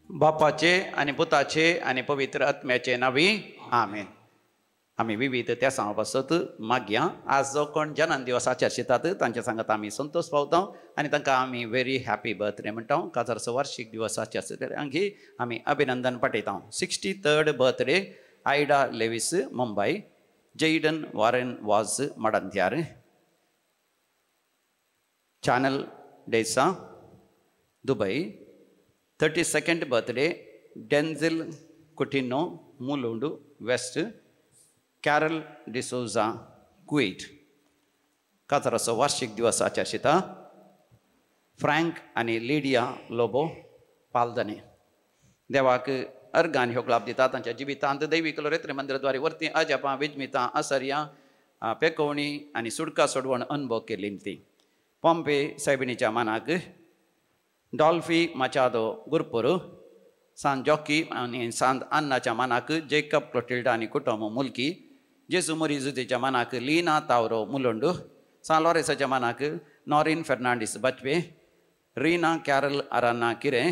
बापाचे आणि पुताचे आणि पवित्र आत्म्याचे नावी आमेन. आम्ही विविध त्या सांगपासत मागया आज जो कोण जन्मदिवस आचरतात तांचे सांगत आम्ही संतोष पावता आणि तांकां आम्ही व्हेरी हॅपी बर्थडे म्हणटा. 1000 वार्षिक दिवस आचरतात तांची आम्ही अभिनंदन पाठयता. 63rd birthday Ida Lewis Mumbai. Jaden Warren Vaz Madantyar. Chanel D'Sa Dubai. 32nd birthday Denzil Coutinho Mulund west. Carol D'Souza Kuwait. 14 वार्षिक दिवस आचरता. फ्रँक आणि लिडिया लोबो पालदने. देवाक अर्गान ह्यो लाभ दिता. तांच्या जिवितांत दैवीक लोरेत्रे मंदिराद्वारे वर्ती अजपा विजमिता आसर्या पेकोवणी आणि सुडका सोडवण अनुभव केली ती. पॉम्पे सायबिणीच्या मानाक डॉल्फी मचादो गुरपुर. सांत जॉकी आणि सांत अन्नाच्या मानाक जेकब क्लोटिल्डा आणि कुटुंब मुलकी. जेसू मोरिजुदेच्या मानाक लीना तावरो मुलुंड. सांत लॉरेसाच्या मानाक नॉरिन फेर्नांडीस बचपे. रीना कॅरल अराना किरे.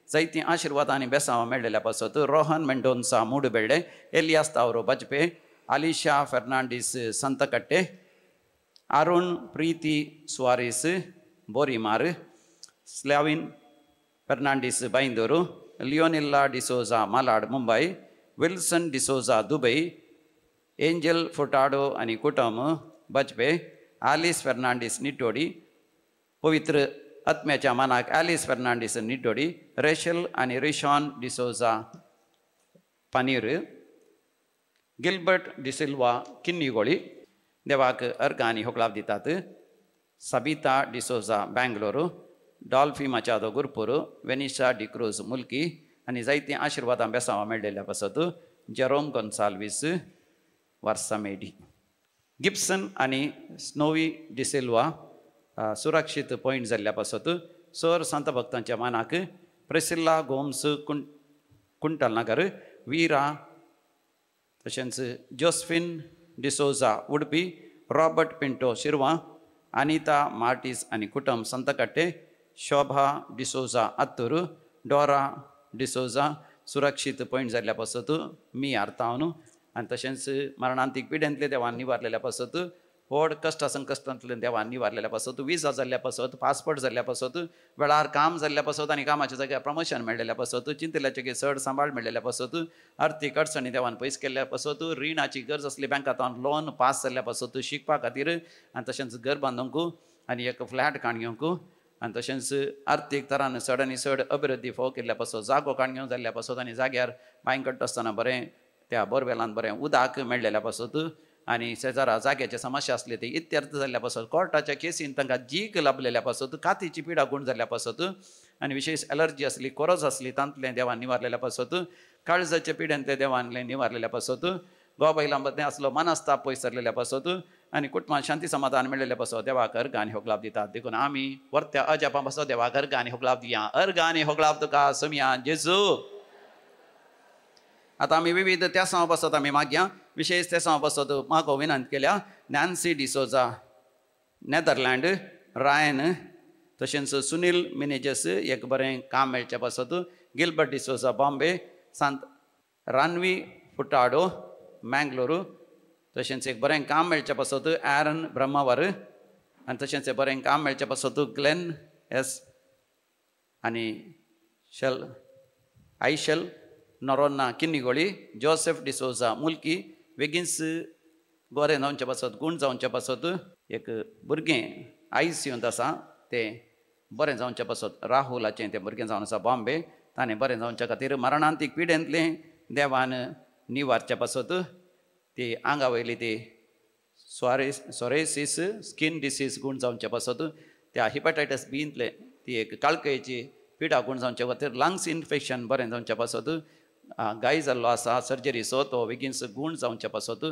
जायती आशीर्वाद आणि बेसांव मेळ्ळेल्या पासत रोहन मेंडोन्सा मूडबेळे. एलियास तावरो बचपे. अलिशा फेर्नांडीस संतकट्टे. अरुण प्रीती सुवारीस बोरीमार. स्लॅविन फर्नांडीस बाईंदोरू. लिओनिल्ला डिसोजा मालाड मुंबई. विल्सन डिसोजा दुबई. एंजल फुटाडो आणि कुटुंब बचपे. आलिस फर्नांडीस निटोडी. पवित्र आत्म्याच्या मानाक ॲलिस फर्नांडीस निटोडी. रेशल आणि रिशॉन डिसोजा पनीर. गिल्बर्ट डिसिल्वा किन्नीगोळी. देवाक अर्घ आनी होकलाभ दितात. सबिता डिसोजा बँगलोरू. डॉल्फी मचादो गुरपूर. वेनिशा डिक्रूज मुलकी आणि जायती आशीर्वादां बेसांव मेळ्ळेल्या पासत जेरोम गोन्साल्वीस वार्सामेडी. गिब्सन आणि स्नोवी डिसिल्वा सुरक्षीत पॉइंट जाल्ल्या पासत सर संत भक्तांच्या मानाक प्रिसिल्ला गोम्स कुंटलनगर. वीरा तशेंच जोस्फिन डिसोजा उडपी. रॉबर्ट पिंटो शिरवा. अनिता मार्टीस आणि कुटुंब संतकट्टे. शोभा डिसोजा अत्तूर. डोरा डिसोजा सुरक्षीत पॉइंट जाल्ल्या पासत मी आर्तावन. आनी तशेंच मरणांतीक पिड्यांतले देवान निवारलेल्या पासत व्हड कश्ट संकश्टांतले देवान निवारलेल्या पासत विजा जाल्ल्या पासत पासपोर्ट जाल्ल्या पासत वेळार काम जाल्ल्या पासत आनी कामाच्या जाग्यार प्रमोशन मेळ्ळेल्या पासत चिंतल्याचे चड सांबाळ मेळ्ळेल्या पासत आर्थीक अडचणी देवान पयस केल्ल्या पासत रिणाची गरज आसली बँकांत लोन पास जाल्ल्या पासत शिकपा खातीर आनी तशेंच घर बांदूंक आनी एक फ्लॅट काणयोंक आनी तशेंच आर्थीक तरान चड आनी चड अभिवृद्धी फोव केल्ल्या पासत जागो काणयो जाल्ल्या पासत आनी जाग्यार बांय कट्ट आसतना बरें त्या बोरवेलांत बरें उदक मेळ्ळेल्या पासत आनी शेजारा जाग्याचे समस्या आसली ती इत्यर्थ जाल्ल्या पासत कोर्टाच्या केसीन तांकां जीक लाभलेल्या पासत कातीची पिडा गुण जाल्ल्या पासत आनी विशेष एलर्जी आसली कोरज आसली तांतलें देवान निवारलेल्या पासत काळजाच्या पिड्यांतले देवानलें निवारलेल्या पासत गोबायलां मदें आसलो मनस्ताप पयस सरलेल्या पासत आनी कुटुंबांत शांती समाधान मेळ्ळेल्या पासत देवाक अर्घ आनी होक लाभ दितात. देखून आमी वर्त्या अजापा पासत देवाक अर्घ आनी होक लाभ दिया. अर्घ आनी होक लाभ तुका सुमया जेजू. आता आमी विविध त्या सांव पासत आमी मागया. विशेष त्या सांव पासत मागो विनंती केल्या. Nancy D'Souza Netherland. रायन तशेंच सुनील मिनेजस एक बरें काम मेळच्या पासत. गिल्बर्ट डिसोजा बॉम्बे. सांत रान्वी फुटाडो मँगलोरू. तशेंच एक बरें काम मेळच्या पासत ॲरन ब्रह्मावर आनी तशेंच बरें काम मेळच्या पासत ग्लेन एस आनी आयशल नोरोना किन्नीगोळी. जोसेफ डिसोजा मुलकी. वेगिन्स बरें जावचे पासत गूण जावचे पासत एक भुरगें ICUंत आसा तें बरें जावचे पासत राहुलाचें तें भुरगें जावन आसा बॉम्बे. ताणें बरें जावच्या खातीर मरणांतीक पिड्यांतलें देवान निवारच्या पासत ती आंगा वयली ती सोरेसीस स्कीन डिसीज गूण जावचे पासत त्या हिपॅटायटीस बींतले ती एक काळकयेची पिडा गूण जावचे खातीर लंग्स इन्फेक्शन बरें जावचे पासत गाय जाल्लो आसा सर्जरी सो तो बेगीन गूण जावचे पासत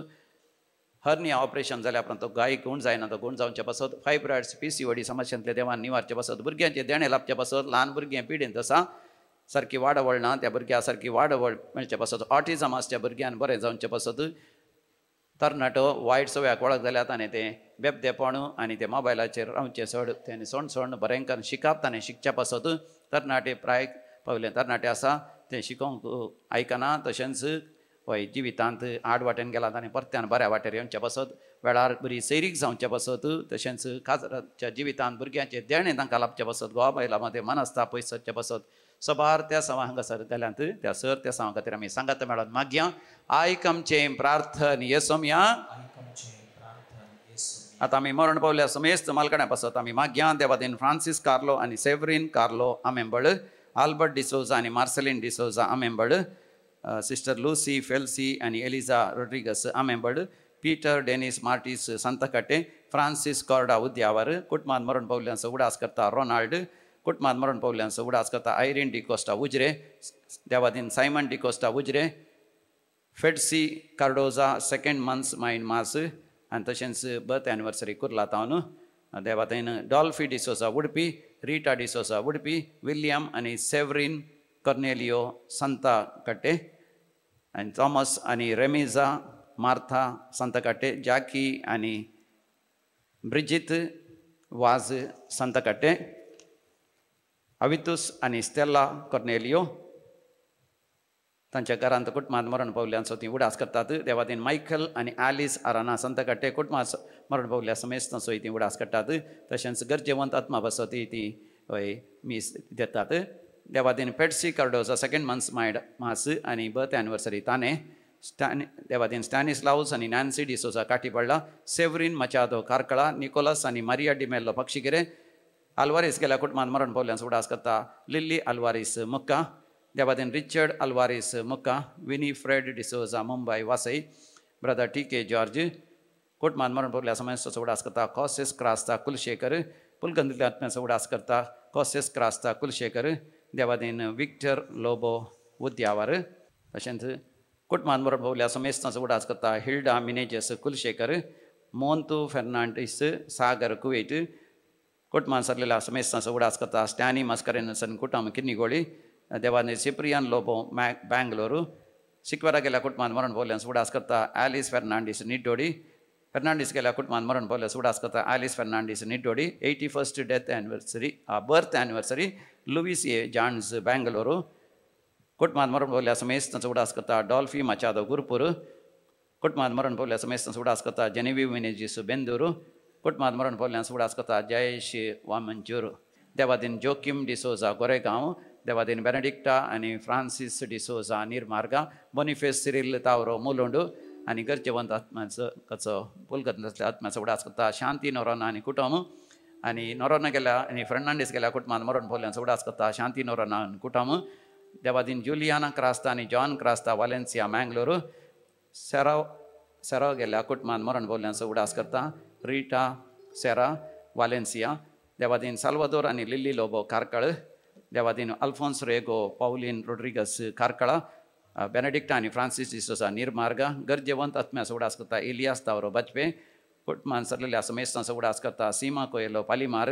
हर्निया ऑपरेशन जाल्या उपरांत तो गायक गुण जायना तो गुण जावचे पासत फायब्रॉइड्स PCOD समस्यांतले देवान निवारचे पासत भुरग्यांचे देणे लाभचे पासत ल्हान भुरगीं पिडेंत आसा सारकी वाडवळ ना त्या भुरग्यां सारकी वाडवळ मेळचे पासत ऑटिझम आसच्या भुरग्यान बरें जावचे पासत तरणाटो वायट सवयाक वळख जाल्यात आनी ते बेबदेपण आनी ते मोबायलाचेर रावचे चड तेणे सण बरें शिकप ताणें शिकच्या पासत तरणाटे प्रायक पावले तरणाटे आसा ते शिकोवंक आयकना तशेंच हय जिवितांत आड वाटेन गेलात आनी परत्यान बऱ्या वाटेर येवचे पासत वेळार बरी सैरीक जावचे पासत तशेंच काजराच्या जिवितांत भुरग्यांचे देणे तांकां लाभचे पासत घोवा बायलां मदें मनस्ताप पयस सरचे पासत सबार त्या सवा हांगासर जाल्यांत त्या सर त्या सवा खातीर आमी सांगात मेळोन मागया आयक आमचें प्रार्थन येसोम्या आतां आमी मरण पावल्या समेस्त मालकण्या पासत आमी मागया देवादीन फ्रांसीस कार्लो आनी सेवरीन कार्लो आमेंबळ आल्बर्ट डिसोजा आनी मार्सेलीन डिसोजा आमेंबळ सिस्टर लूसी फेल्सी आनी एलिजा रोड्रिगस आमेंबळ पीटर डेनिस मार्टिस संतकटे फ्रांसीस कॉर्डा उद्यावर कुटुंबांत मरण पावल्यांचो उडास करता रोनाल्ड कुटुंबांत मरण पावल्यांचो उडास करता आयरीन डिकोस्टा उजरे देवादीन सायमन डिकोस्टा उजरे फेड्सी Cardoza second months mind mass आनी तशेंच बर्थ एनिवर्सरी कुर्ला तावन देवादीन डॉल्फी डिसोजा उडपी रिटा डिसोजा उडपी विलियम आनी सेवरीन कर्नेलियो संता कट्टे आनी थॉमस आनी रेमिजा मार्था संतकट्टे जॅकी आनी ब्रिजित वाज संतकट्टे अवितुस आनी स्टेला कर्नेलियो तांच्या घरांत कुटुंबांत मरण पावल्यांचो ती उडास करतात देवादीन मायकल आनी आलिस आराना संतकट्टे कुटुंबांत मरण पावल्या समेस्त ती उडास करतात तशेंच गरजेवंत आत्मा बसो ती हय मीस देतात Devadin पेट्सी Cardozo second months mind mass आनी बर्थ एनिवर्सरी ताणे देवादीन स्टॅनिस्लाउस आनी नॅन्सी डिसोजा काटी पडला सेवरीन मचादो कारकळा निकोलस आनी मारिया डिमेल्लो पक्षिगिरे आल्वारीस गेल्या कुटुंबांत मरण पावल्यांचो उडास करता लिल्ली आल्वारीस मुक्का देवादीन रिचर्ड आल्वारीस मुक्का विनी फ्रेड डिसोजा मुंबय वासई ब्रदर TK जॉर्ज कुटुंबांत मरण पावल्या समेस्ताचो उडास करता कॉसेस क्रास्ता कुलशेखर पुलगंदिल्ल्या आत्म्याचो उडास करता कॉसेस क्रास्ता कुलशेखर देवादीन विक्टर लोबो उद्यावर तशेंच कुटुंबांत मरण पावल्या समेस्ताचो उडास करता हिल्डा मिनेजस कुलशेखर मोंतू फेर्नांडीस सागर कुवेट कुटुंबांत सरलेल्या समेस्ताचो उडास करता स्टॅनी मस्करेनसन कुटुंब किन्निगोळी देवादीन सिप्रियन लोबो बँगलोरू सिक्वेरा गेल्या कुटुंबांत मरण पावल्यांचो उडास करता ॲलिस फेर्नांडीस निड्डोडी फेर्नांडीस गेल्या कुटुंबांत मरण पावल्यांचो उडास करता Alice Fernandes Nidoddi 81st death anniversary birth anniversary Louis A जान्स बँगलोरू कुटुंबांत मरण पावल्या समेस्ताचो उडास करता डॉल्फी मचादो गुरपूर कुटुंबांत मरण पावल्या समेस्ताचो उडास करता जेनेवी मिनेजीस बेंदूरू कुटुंबांत मरण पावल्यांचो उडास करता जयेश वामंचूर देवादीन जोकिम डिसोजा गोरेगांव देवादीन बेनेडिक्टा आनी फ्रांसीस डिसोजा निर्मार्गा बोनिफेस सिरिल तावरो मुलुंड आनी गरजेवंत आत्म्याचो कचो पुलगंतल्या आत्म्याचो उडास करता शांती नोरोना आनी कुटुंब आनी नोरोना गेल्या आनी फेर्नांडीस गेल्या कुटुंबांत मरण पावल्यांचो उडास करता शांती नोरोना आनी कुटुंब देवादीन जुलियाना क्रास्ता आनी जॉन क्रास्ता वालेन्सिया मँगलोर सेरा गेल्या कुटुंबांत मरण पावल्यांचो उडास करता रिटा सेरा वालेन्सिया देवादीन साल्वादोर आनी लिल्ली लोबो कारकळ देवादीन अल्फोन्स रेगो पौलिन रोड्रिगस कारकळा बेनेडिक्टा आनी फ्रांसीस डिसोजा निर्मार्गा गरजेवंत आत्म्याचो उडास करता इलियास तावरो बजपे कुटुंबांत सरलेल्या समेस्ताचो उडास करता सीमा कोयलो पालिमार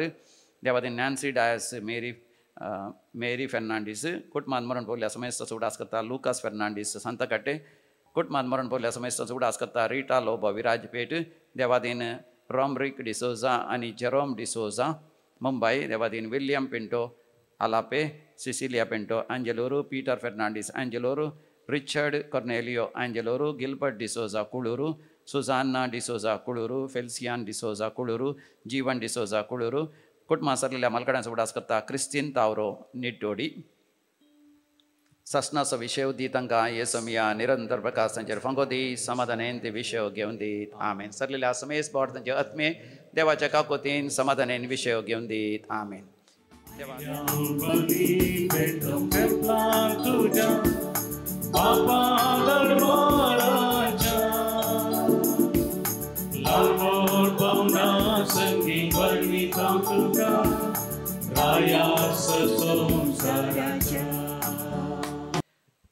देवादीन नॅन्सी डायस मेरी फेर्नांडीस कुटुंबांत मरण पावल्या समेस्ताचो उडास करता लुकास फेर्नांडीस संतकट्टे कुटुंबांत मरण पावल्या समेस्ताचो उडास करता रिटा लोबो विराजपेट देवादीन रोमरिक डिसोजा आनी जेरोम डिसोजा मुंबय देवादीन विलियम पिंटो आलापे सिसिलिया पिंटो एंजेलोरू पीटर फेर्नांडीस एंजेलोरू रिचर्ड कर्नेलियो एंजेलोरू गिल्बर्ट डिसोजा कुळूरू सुजान्ना डिसोजा कुळूरू फेल्सियान डिसोजा कुळूरू जीवन डिसोजा कुळूरू कुटुंबांत सरलेल्या मालकड्यांचो उडास करता क्रिस्तीन तावरो निड्डोडी ससनाचो विशय दी तांकां येसमिया निरंतर प्रकाश तांचेर फंगो दी समाधानेन ते विशय घेवन दीत आमेन सरलेल्या समेस बोड तांचे आत्मे देवाच्या काकोतीन समाधानेन विशय घेवन दीत आमेन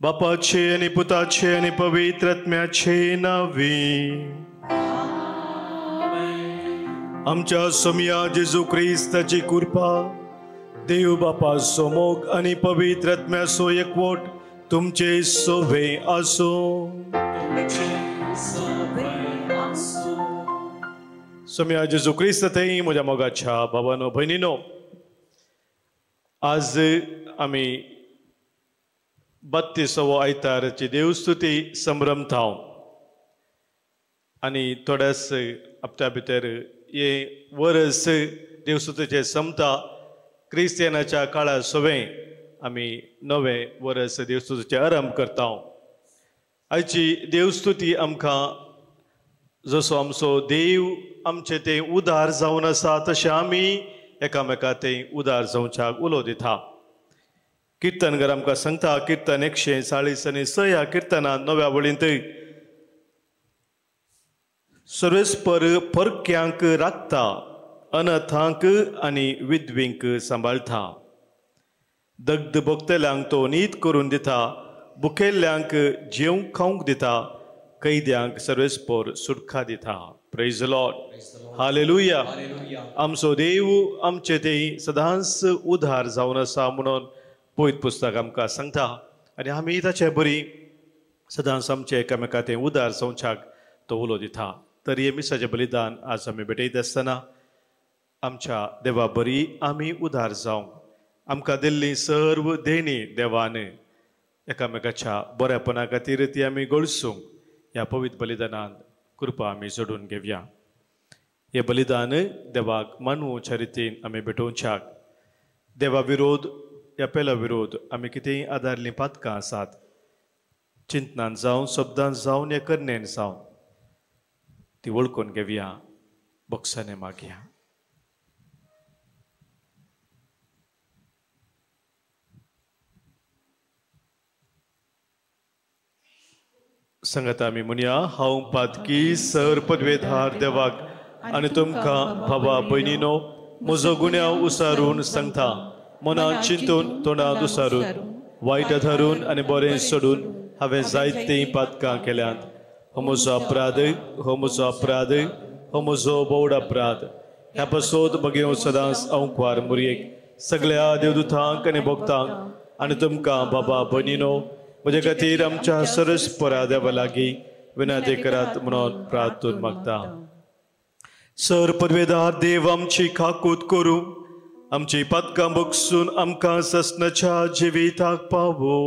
बापाचे आणि पुताचे आणि पवित्र आत्म्याचे नावे आमच्या सोमिया जेजू ख्रिस्ताची कृपा, देव बापा सोमोग आणि पवित्र आत्म्याचो एकवट तुमचे सोबे आसो. सोमिया जेजू ख्रिस्त थंय म्हज्या मोगाच्या भावानो भयणीनो, आज आमी 32वो आयतारची देवस्तुती संभ्रमताव आनी थोड्याच हप्त्या भितर हे वर्स देवस्तुतीचे संपता. क्रिस्तियनाच्या काळा सोवे आमी नवे वर्स देवस्तुतीचे आरंभ करता. आयची देवस्तुती आमकां जसो आमचो देव आमचे ते उदार जावन आसा तशें आमी एकामेका ते उदार जावच्याक उलो दिता. किर्तनकार आमकां सांगता, किर्तन 140 ह्या किर्तनांत नव्या वळींत सर्वेस्पर परक्यांक राखता, अनाथांक आनी विधवींक सांबाळता. दग्ध भोगतल्यांक तो नीत करून दिता, भुकेल्ल्यांक जेवंक खावंक दिता, कैद्यांक सर्वेस्पर सुटका दिता. Praise the Lord. हालेलुया. आमचो देव आमचे ते सदांच उधार जावन आसा म्हणून पवित्र पुस्तक आमकां सांगता. आनी आमी ताचे बरी सदांच आमचे एकामेका ते उधार जावच्याक तो उलो दिता. तर हे मिसाचें बलिदान आज आमी भेटयत आसतना आमच्या देवा बरी आमी उधार जावंक, आमकां दिल्ली सर्व देणी देवान एकामेकाच्या बऱ्यापणा खातीर ती आमी गळसूंक ह्या पवित्र बलिदानांत कृपा आमी जोडून घेवया. हे बलिदान देवाक मानवच्या रितीन आमी भेटोवच्याक देवा विरोध ह्या पेला विरोध आमी कितेंय आदारलीं पातकां आसात, चिंतनान जावं, शब्दान जावं, या करण्यान जावं, ती वळखून घेवया, बोक्साने मागया. सांगात आमी म्हणया, हांव पातकी सर पदवेधार देवाक आनी तुमकां भावा भयणीनो म्हजो गुन्यांव उसारून सांगता. मनांत चिंतून, तोंडांत उसारून, वायट धरून आनी बरें सोडून हांवें जायतीं पातकां केल्यांत. हो म्हजो अपराध, हो म्हजो अपराध, हो म्हजो बोड अपराध. ह्या पासत बगेव सदांच अंकवार मुरयेक सगळ्या देवदूतांक आनी भक्तांक आनी तुमकां बाबा भयणीनो म्हजे खातीर आमच्या सरस्परा देवा लागीं विनंती करात म्हणून प्रार्थून मागता. सर पदवेदार देव आमची खाकूत करूं, आमची पातकां बगसून आमकां ससनाच्या जिविताक पावो.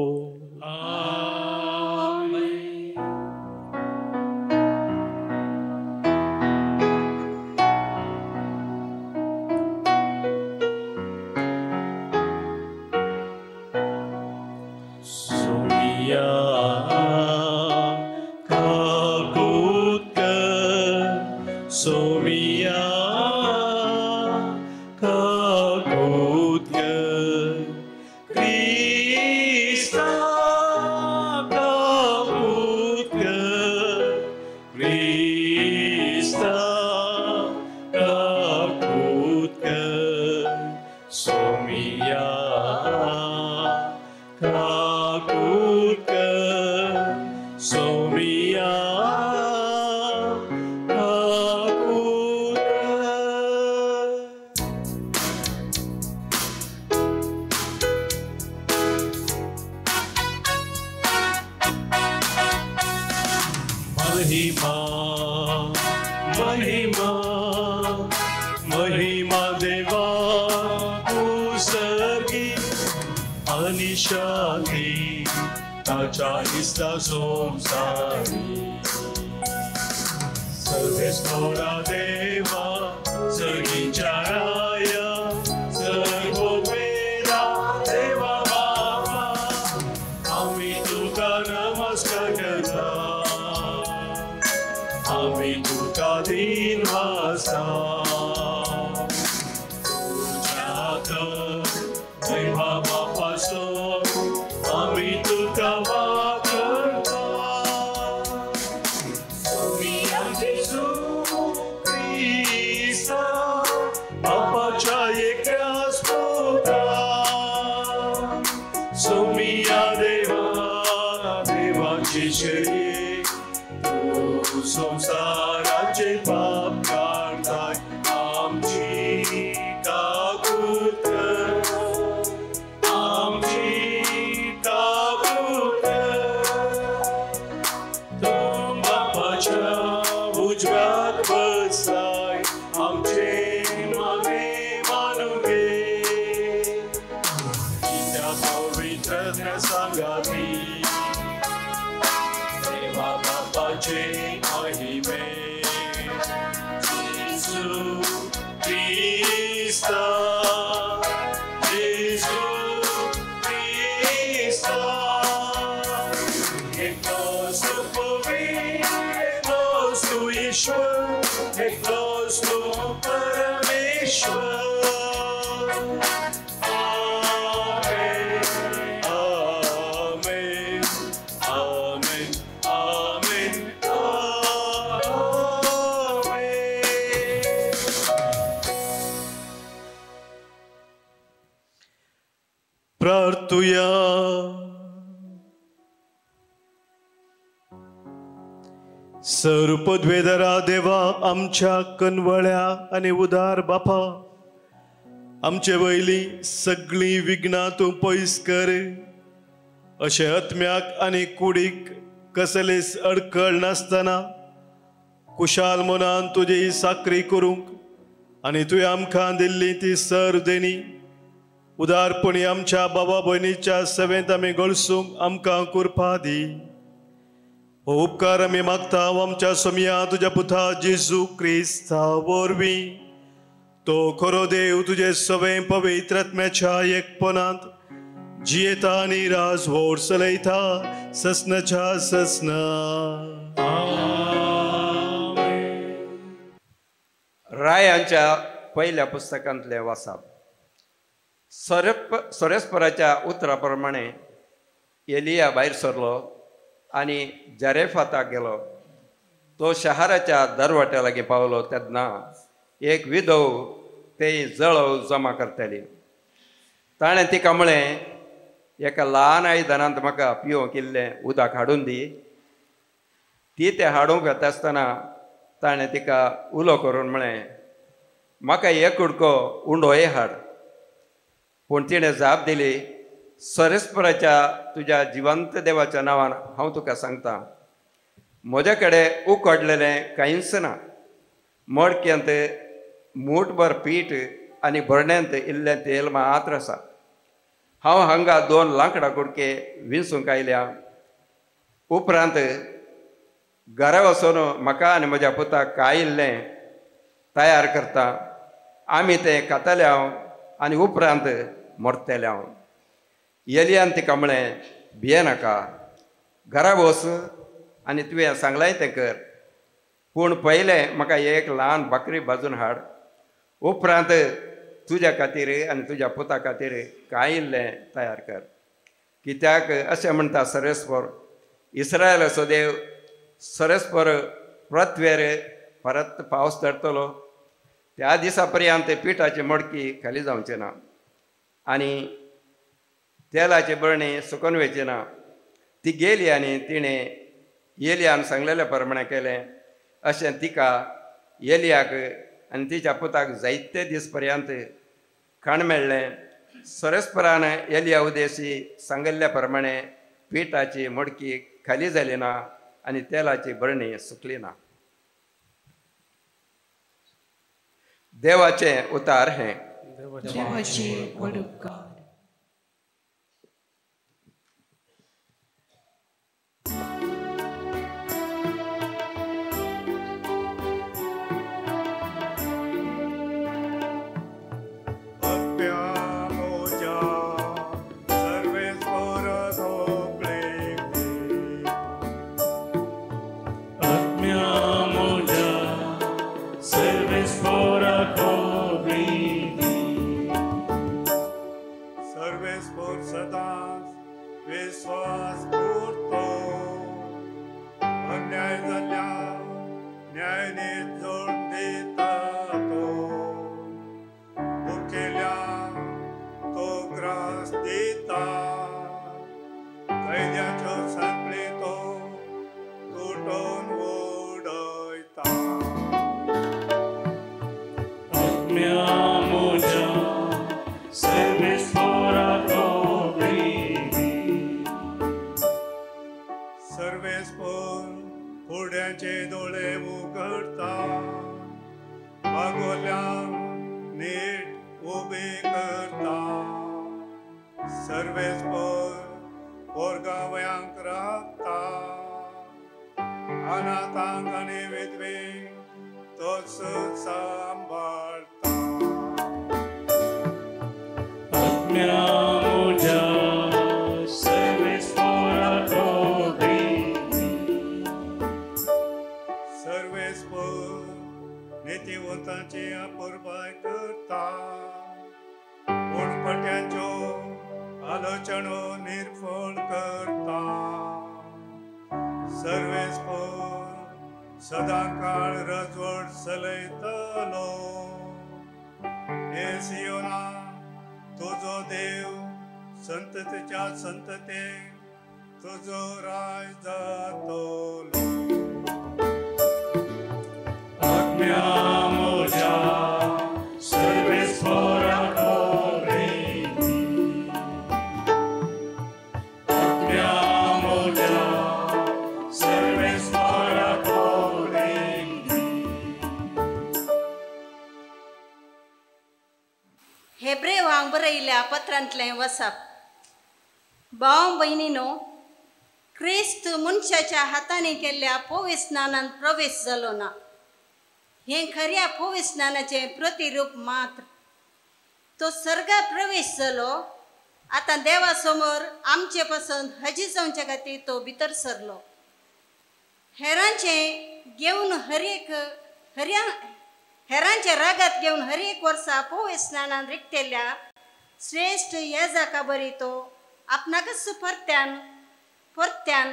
संसाराचे पाप काढताय पायात बसलाय आमचे मागे मानून घे त्या पवित्र सांगावी देवा बापाचे महिमे येशू ख्रिस्ता येशू ख्रिस्ता एक वस्तू पवित्र वस्तू ईश्वर एक वस्तू परमेश्वर प्रार्थूया सर्वपदवेदरा देवा आमच्या कनवळ्या आणि उदार बापा आमचे वयली सगळी विघ्नां तूं पयस कर अशें आत्म्याक आनी कुडीक कसलेच अडखळ नासतना कुशाल मनान तुजी साकरी करूंक आनी तुवें आमकां दिल्ली ती सर देणी उदारपणी आमच्या बाबा भयणीच्या सेवेंत आमी गळसूंक आमकां कृपा दी हो उपकार आमी मागता आमच्या सोमिया तुज्या पुता जेजू क्रिस्ता वरवीं तो खरो देव तुजे सवे पवित्र आत्म्याच्या एकपणांत जियेता आनी राज व्हड चलयता ससनाच्या ससना रायांच्या पहिल्या पुस्तकांतले वाचप सोरेस्पराच्या उतरा प्रमाणे एलिया भायर सरलो आनी जरेफाताक गेलो तो शहराच्या दरवाट्या लागीं पावलो तेन्ना एक विधव ते जळव जमा करताली ताणें तिका म्हळें एका ल्हान आयदनांत म्हाका पिवंक इल्लें उदक हाडून दी ती तें हाडूंक येता आसतना ताणें तिका उलो करून म्हळें म्हाका एक कुडको उंडोय हाड पूण तिणें जाप दिली सोरेस्पराच्या तुज्या जिवंत देवाच्या नांवान हांव तुका सांगता म्हजे कडेन उकडलेलें कांयच ना मडक्यांत मूठभर पीठ आनी भरण्यांत इल्लें तेल मात्र आसा हांव हांगा 2 लांकडां कुडके विंसूंक आयल्या उपरांत घरा वचून म्हाका आनी म्हज्या पुताक काय इल्लें तयार करता आमी तें खातले हांव आनी उपरांत मरतले हांव एलियान तिका म्हळें भियेनाका घरा वच आनी तुवें सांगलाय तें कर पूण पयलें म्हाका एक ल्हान भाकरी भाजून हाड उपरांत तुज्या खातीर आनी तुज्या पुता खातीर कांय इल्लें तयार कर कित्याक अशें म्हणटा सोरेस्पर इस्रायलाचो देव सोरेस्पर पृथ्वेर परत पावस धरतलो त्या दिसा पर्यंत पिठाची मडकी खाली जावची ना आनी तेलाची बरणी सुकून वयची ना ती गेली आनी तिणें एलियान सांगलेल्या प्रमाणे केलें अशें तिका एलियाक आनी तिच्या पुताक जायते दीस पर्यंत खाण मेळ्ळें सोरेस्परान एलिया उदेशी सांगिल्ल्या प्रमाणे पिठाची मडकी खाली जाली ना आनी तेलाची बरणी सुकली ना देवाचे उतार हे देवाचे word of God. सर्वेस्पर पोरगावयांक राखता अनाथांक आनी विधवेंक तोच सांबाळता सर्वेस्पर नितीवंतांची पुरबाय करता उणपट्यांच्यो आलोचनो निर्फळ करता सर्वेस्पर सदांकाळ रजवट चलयतलो हे सियोना तुजो देव संततेच्या संततेक तुजो राज जातलो हेब्रे वांग बरयल्या पत्रांतलें वसप भाव भयणीनो क्रिस्त मनशाच्या हातांनी केल्ल्या पवित्र स्नानांत प्रवेश जालो ना हे खऱ्या पवित्र स्नानाचें प्रतिरूप मात्र तो सर्गात प्रवेश जालो आतां देवा समोर आमचे पसंत हजी जावचे खातीर तो भितर सरलो हेरांचे रागात घेवन हर एक वर्सा पवित्र स्नानान रिक्तेल्या श्रेष्ठ याजका बरी तो आपणाकच परत्यान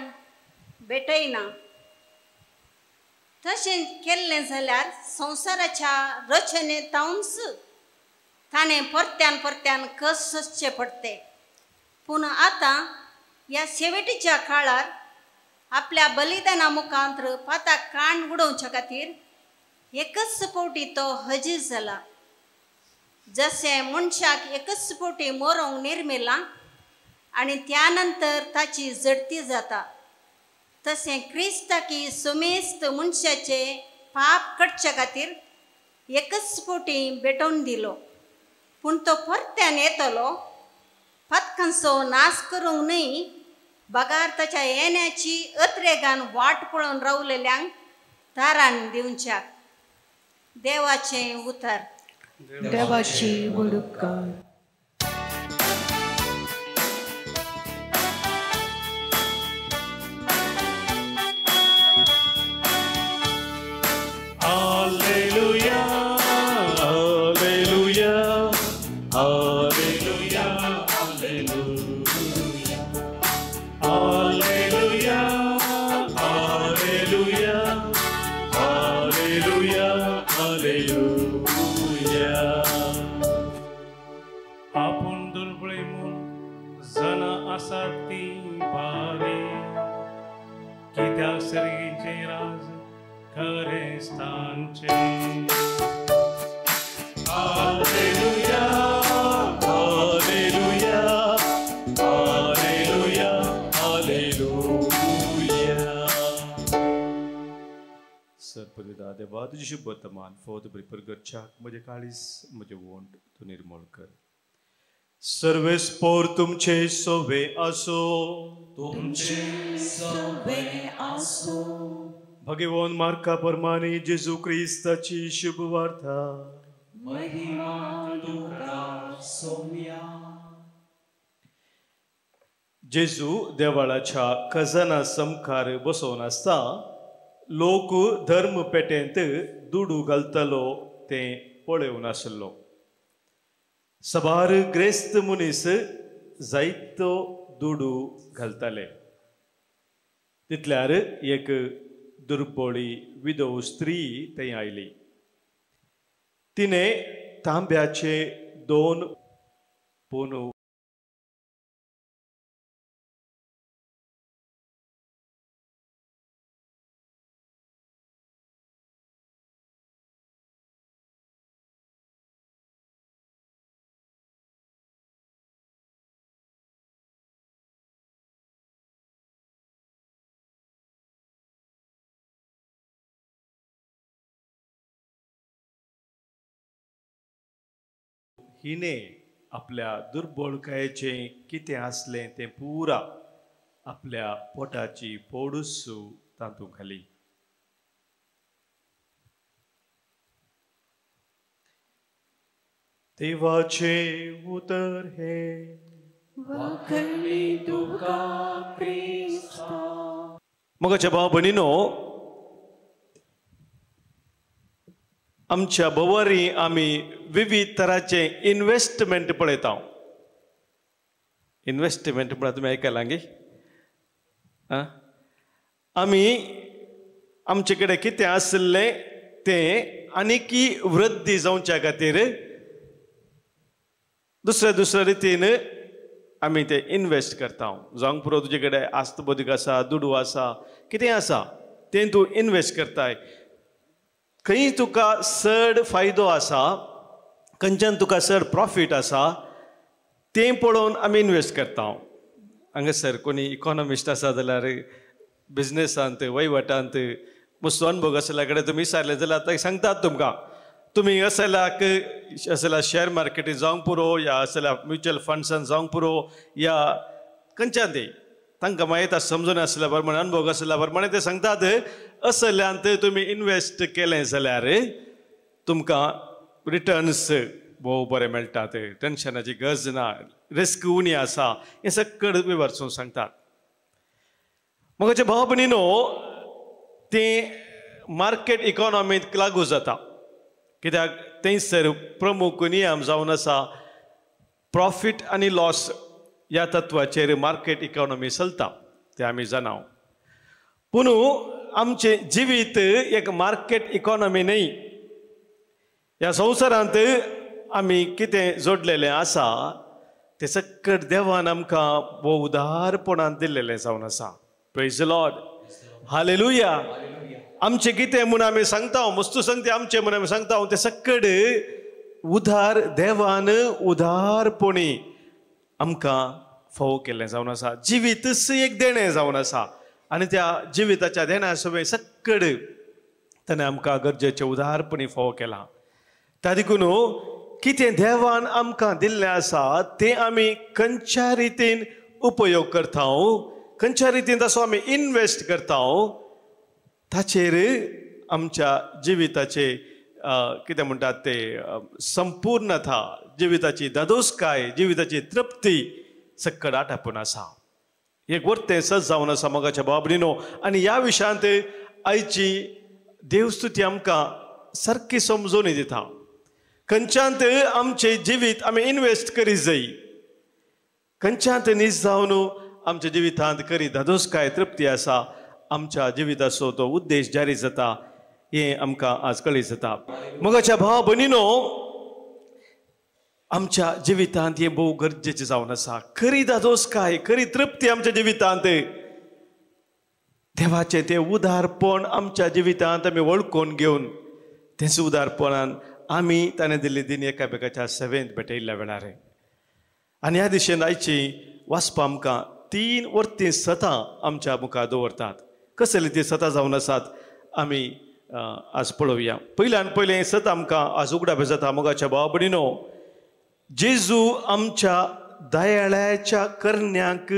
भेटयना तशें केल्लें जाल्यार संवसाराच्या रचनेतांच ताणें परत्यान कस सोंसचें पडटे पूण आतां ह्या शेवटीच्या काळार आपल्या बलिदाना मुखांतर पाताक कांड उडोवचे खातीर एकच फावटी तो हजीर जाला जशें मनशाक एकच फावटी मरोंक निर्मिलां आनी त्या नंतर ताची जडती जाता तशें क्रिस्ताकी समेस्त मनशाचे पाप कटचे खातीर एकच फावटी भेटोवन दिलो पूण तो परत्यान येतलो पथकांचो नाश करूंक न्हय बगार ताच्या येण्याची अत्रेगान वाट पळोवन रावलेल्यांक तारण दिवच्याक देवाचें उतर देवाची वडुपकार तुझे शुभ वर्तमान फोत बरी प्रगटच्याक म्हजे काळीस म्हजे वोंट तूं निर्मळ कर सर्वेस्पोर तुमचे सोवे आसो भगवान मार्का परमाने जेजू क्रिस्ताची शुभ वार्ता जेजू देवाळाच्या खजाना समकार बसोवन आसता लोक धर्म पेटेंत दुडू घालतलो ते पळोवन आसलो सबार ग्रेस्त मनीस जायतो दुडू घालताले तितल्यार एक दुर्बळी विधो स्त्री थंय आयली तिने तांब्याचे 2 पोंदू हिने आपल्या दुर्बळकायेचे कितें आसलें तें पुरा आपल्या पोटाची पोडूसू तातूंत घाली. देवाचे उतर हे मोगाच्या भाव भयणीनो, आमच्या भोंवरी आमी विविध तराचे इन्वेस्टमेंट पळयता. इन्वेस्टमेंट म्हळ्यार तुमी आयकलां गे? आमी आमचे कडेन कितें आसलें तें आनीकी वृद्धी जावच्या खातीर दुसऱ्या रितीन आमी ते इन्वेस्ट करता. जावंक पुरो तुजे कडेन आस्त बदीक आसा, दुडू आसा, कितें आसा तें तूं इन्वेस्ट करताय. खंय तुका चड फायदो आसा, खंयच्यान तुका चड प्रॉफीट आसा तें पळोवन आमी इन्वेस्ट करता. हांगासर कोणी इकॉनॉमिस्ट आसा जाल्यार बिझनेसांत वहिवाटांत मस्त अनुभव आसल्या कडेन तुमी विचारले जाल्यार ते सांगतात तुमकां. तुमी असल्याक शेअर मार्केटींत जावंक पुरो, या असल्या म्युच्युअल फंड्सान जावंक पुरो, या खंयच्यान ते तांकां मागीर समजून आसल्या प्रमाणे अनुभव आसल्या प्रमाणे ते सांगतात असल्यांत तुमी इन्वेस्ट केलें जाल्यार तुमकां रिटर्न्स भोव बरें मेळटात, टेन्शनाची गरज ना, रिस्क उणी आसा, हें सकड विवरसून सांगतात. म्हजे भाव भयणीनो, तें मार्केट इकॉनॉमीक लागू जाता. कित्याक थंयसर प्रमुख नियम जावन आसा प्रॉफीट आनी लॉस ह्या तत्वाचेर मार्केट इकॉनॉमी चलता, तें आमी जाणाव. पूण आमचें जिवीत एक मार्केट इकॉनॉमी न्हय. ह्या संवसारांत आमी कितें जोडलेलें आसा तें सकट देवान आमकां भोव उदारपणान दिल्लेलें जावन आसा. Praise the Lord, hallelujah. आमचें कितें म्हूण आमी सांगता, वस्तू संगती आमचें म्हूण आमी सांगता, तें सकड उदार देवान उदारपणी आमकां फावो केल्लें जावन आसा. जिवीतच एक देणें जावन आसा आनी त्या जिविताच्या देण्या सगळें सकड ताणें आमकां गरजेचें उदारपणी फावो केलां. त्या देखून कितें देवान आमकां दिल्लें आसा तें आमी खंयच्या रितीन उपयोग करता, खंयच्या रितीन ताचो आमी इन्वेस्ट करता, ताचेर आमच्या जिविताचे कितें म्हणटात ते संपूर्णता, जिविताची दादोसकाय, जिविताची तृप्ती सकड आटापून आसा. एक वर्तें सज जावन आसा मोगाच्या भाव भयणीनो. आनी ह्या विशयांत आयची देवस्तुती आमकां सारकी समजून दिता. खंयच्यांत आमचें जिवीत आमी इन्वेस्ट करीत जाय, खंयच्यांत नीज जावन आमच्या जिवितांत खरी दादोसकाय तृप्ती आसा, आमच्या जिविताचो तो उद्देश जारी जाता, हें आमकां आज कळीत जाता. मोगाच्या भाव भयणीनो, आमच्या जिवितांत हें भोव गरजेचें जावन आसा. खरी दादोसकाय, खरी तृप्ती आमच्या जिवितांत, देवाचें तें उदारपण आमच्या जिवितांत आमी वळखून घेवन तेच उदारपणान आमी ताणें दिल्ली दिन एकामेकाच्या सेवेंत भेटयल्ल्या वेळार. आनी ह्या दिशेन आयची वाचपां आमकां 3 वर्तीं सतां आमच्या मुखार दवरतात. कसली ती सतां जावन आसात आमी आज पळोवया. पयल्यान पयलें सत आमकां आज उगडावप जाता. मोगाच्या भाव भयणीनो, जेजू आमच्या दयाळ्याच्या करण्यांक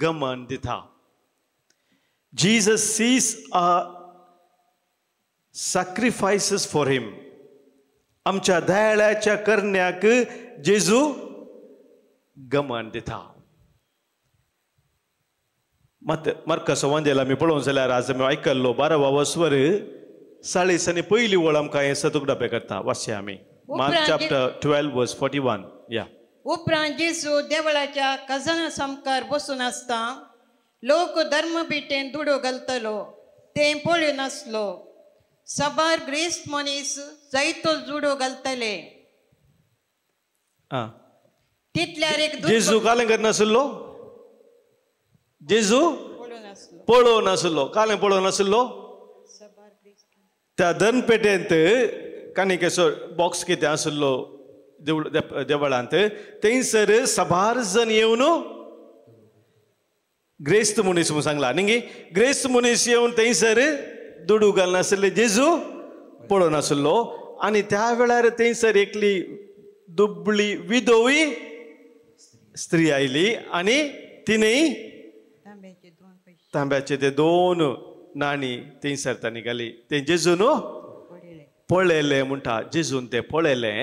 गमन दिता. Jesus sees our sacrifices for him. आमच्या दयाळ्याच्या करण्याक जेजू गमन दिता. मार्कस वांजेला आमी पळोवंक जाल्यार आज आमी आयकल्लो 12वा वस्वर 40 आनी पयली वळ आमकां हें सत उगडावप करता. वाचया आमी मार्क चॅप्टर 12 वर्स 41. या उपरांत जेजू देवळाच्या खजाना समकार बसून आसता लोक धर्मपिठेन दुडो घालतलो तें पळय नासलो. सबार ग्रेस्त मनीस जायतो जुडो घालतले. तितल्यार एक जेजू कालें करनासलो, जेजू पळोव नासलो. कालें पळोव नासलो. त्या धनपेटेंत कानिकेचो बॉक्स कितें आसलो देवळांत, थंयसर सबार जण येवन ग्रेस्त मनीस म्हणून सांगला न्ही. ग्रेस्त मनीस येवन थंयसर दुडू घालनासले, जेजू पळोव नासलो. आनी त्या वेळार थंयसर एकली दुबळी विधोवी स्त्री आयली आणि तिनेही तांब्याचे ते 2 नाणी थंयसर तांणी घाली. ते जेजून पळयले म्हणटा. जेजून ते पळयले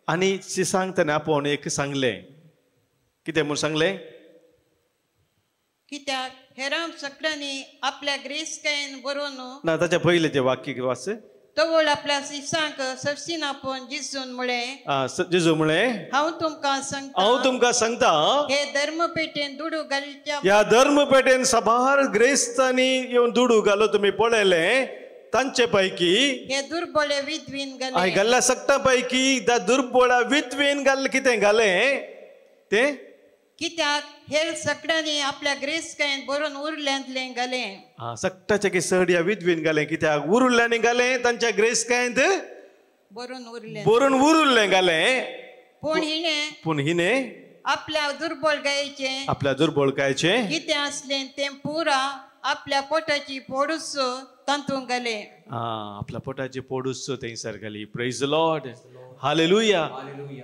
आनी ती सांगतना आपूण एक सांगलें. कितें म्हूण सांगलें? कित्याक हेरां सगळ्यांनी आपल्या ग्रेसकायेन बरोवन ना ताच्या पयलें तें वाक्य वाच. तवळ आपल्या शिसांक सरसीन आपोवन जिजून म्हळें. जेजू म्हळें हांव तुमकां सांगता हे धर्मपेठेन दुडू घालच्या ह्या धर्मपेठेन साबार ग्रेस्तांनी येवन दुडू घालो तुमी पळयलें. तांचे पैकी हे दुर्बळे विधवीन घाले. घाल्ल्या सक्ता पैकी त्या दुर्बळा विधवेन घाल्लें. कितें घालें तें? कित्याक हेर सगळ्यांनी आपल्या ग्रेसकायेन बरोवन उरल्यांतलें घालें. सक्ताचे की चड ह्या विधवेन घालें. कित्याक उरुल्ल्यांनी घालें तांच्या ग्रेसकायेंत बरोवन उरुल्लें घालें. पूण हिणें आपल्या दुर्बळकायेचें कितें आसलें तें पुरा आपल्या पोटाची पोडूस तांतूंक घालें. आपल्या पोटाची पोडूस थंयसर घाली. Praise the Lord. हालेलुया.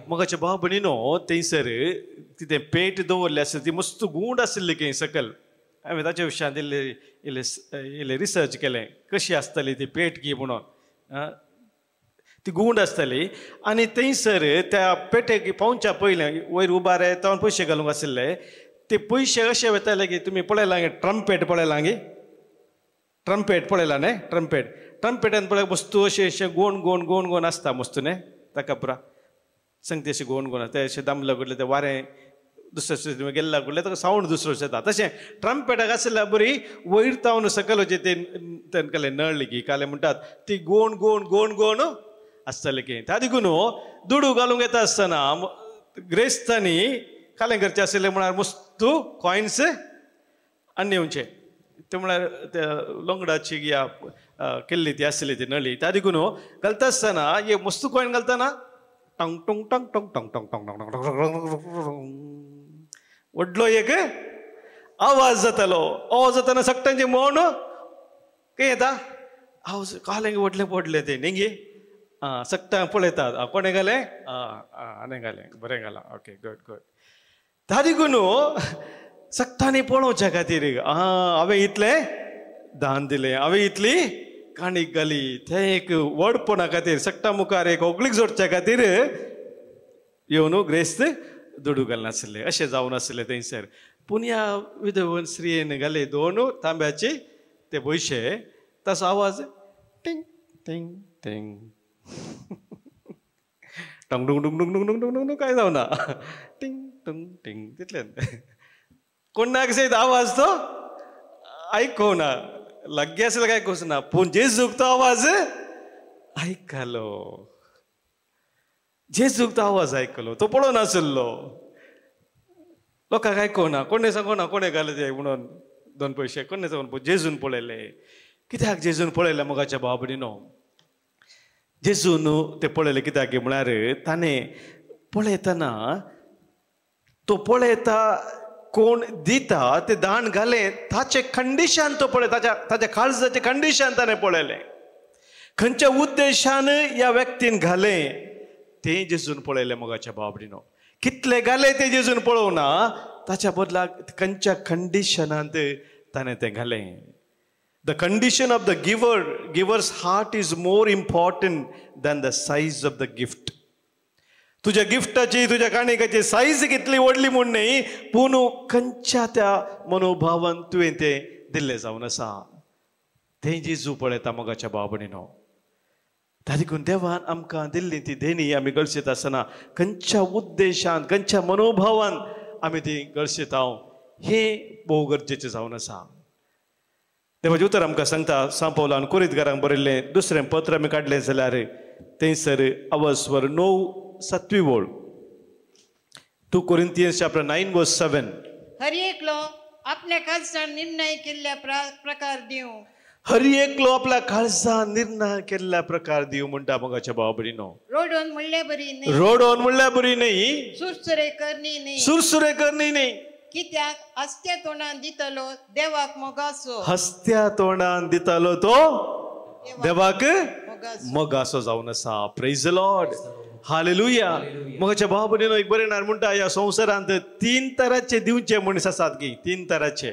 मोगाच्या भाव भयणीनो थंयसर तितें पेट दवरलें आसली ती मस्त गूंड आसली की सकल. हांवें ताच्या विशयान इल्लें रिसर्च केलें कशी आसतली ती पेट की म्हणून. ती गूंड आसतली आनी थंयसर त्या पेटेक पावच्या पयलें वयर उबारे तावन पयशे घालूंक आशिल्ले. ते पयशे अशे वताले की तुमी पळयलां गे ट्रम्पेट पळयलां गे. ट्रम्पेट पळयलां न्हय. ट्रम्पेटान पळय वस्तू अशें गोण आसता मस्त न्हय. ताका पुरा संगती अशें गोण ते अशें दामला कडलें तें वारें दुसरें गेल्ला कडलें ताका सावंड दुसरो येता. तशें ट्रम्पेटाक आसल्यार बरी वयर तावन सकल अशें तें काले नळ की काले म्हणटात ती गोण आसतलें की. त्या देखून दुडू घालूंक येता आसतना ग्रेस्तांनी कालें करचें आसलें म्हळ्यार मस्तू कॉयन्स आनी येवचे. ते म्हळ्यार त्या लोंगडाची या केल्ली ती आसली ती नळी. त्या देखून घालता आसतना हे मस्तू कॉयन घालतना टंग टंग टंग टंग टंग टंग टंग टंग टंग व्हडलो एक आवाज जातालो. आवाज जातना सगळ्यांचे मन खंय येता आवाज कालें व्हडलें पडलें तें न्ही. सगळ्यां पळयतात कोणें घालें आनी घालें बरें घालां. Okay good. त्या देखून सगळ्यांनी पळोवच्या खातीर हांवें इतलें दान दिलें. हांवें इतली काणीक घाली. तें एक व्हडपणा खातीर सगळ्यां मुखार एक ओगलीक जोडच्या खातीर येवन ग्रेस्त दुडू घालनाशिल्ले. अशें जावन आसलें थंयसर. पूण ह्या विधवन स्त्रियेन घाले 2 तांब्याचे ते पयशे. ताचो आवाज टिंग टिंग टिंग टंग डुंग डुंग डुंग डुंग डुंग डुंग काय जावना. टिंग टंग टिंग तितलें. कोणाक सयत आवाज तो आयकोना. लाग्गे आसलें काय आयकोना. पूण जेजूक तो आवाज आयकलो. जेजूक तो आवाज आयकलो. तो पळोवन नासलो. लोकांक आयकोना. कोणें सांगोना कोणें घाले ते म्हणून 2 पयशे. कोणें सांगून जेजून पळयले. कित्याक जेजून पळयलें मोगाच्या भाव भयणीनो? जेजून ते पळयलें कित्याक म्हळ्यार ताणें पळयतना तो पळयता कोण दिता ते दान घालें ताचें कंडिशन तो पळय. ताच्या काळजाचें कंडिशन ताणें पळयलें. खंयच्या उद्देशान ह्या व्यक्तीन घालें तें जेजून पळयलें मोगाच्या भाव भयणीनो. कितले घाले तें जेजून पळोवना. ताच्या बदलाक खंयच्या कंडिशनांत ताणें तें घालें. The condition of the giver's heart is more important than the size of the gift. तुझ्या गिफ्टाची तुझ्या काणिकाची सायज कितली व्हडली म्हूण न्ही पूण खंयच्या त्या मनोभावान तुवें तें दिल्लें जावन आसा तें जेजू पळयता मोगाच्या भाव भयणीनो. त्या देखून देवान आमकां दिल्ली ती देणी आमी गळसयता आसतना खंयच्या उद्देशान खंयच्या मनोभावान आमी ती गळसयता हें भोव गरजेचें जावन आसा. देवाचें उतर आमकां सांगता सा पौलान कोरिंथकारांक बरयल्लें 2रें पत्र आमी काडलें जाल्यार थंयसर अवस्वर 9:7 वळ. 2 Corinthians chapter 9 verse 7. हर एकलो आपल्या काळजान निर्णय केल्ल्या प्रकार दिवं. हर एकलो आपल्या काळजान निर्णय केल्ल्या प्रकार दिवं म्हणटा मोगाच्या भाव भयणीनो. रोडोन म्हणल्यार बरी न्ही. रोडोन म्हणल्यार बरी न्ही. सुरसुरे करनी न्ही. सुरसुरे करनी न्ही. कित्याक हस्त्या तोंडान दितलो देवाक मोगासो. हस्त्या तोंडान दितलो तो देवाक मोगासो जावन आसा. Praise the Lord. हालेलुया. मगाच्या भाव भयणीनो एक बरें नार म्हणटा ह्या संवसारांत 3 तरांचे दिवचे मनीस आसात गी. 3 तरांचे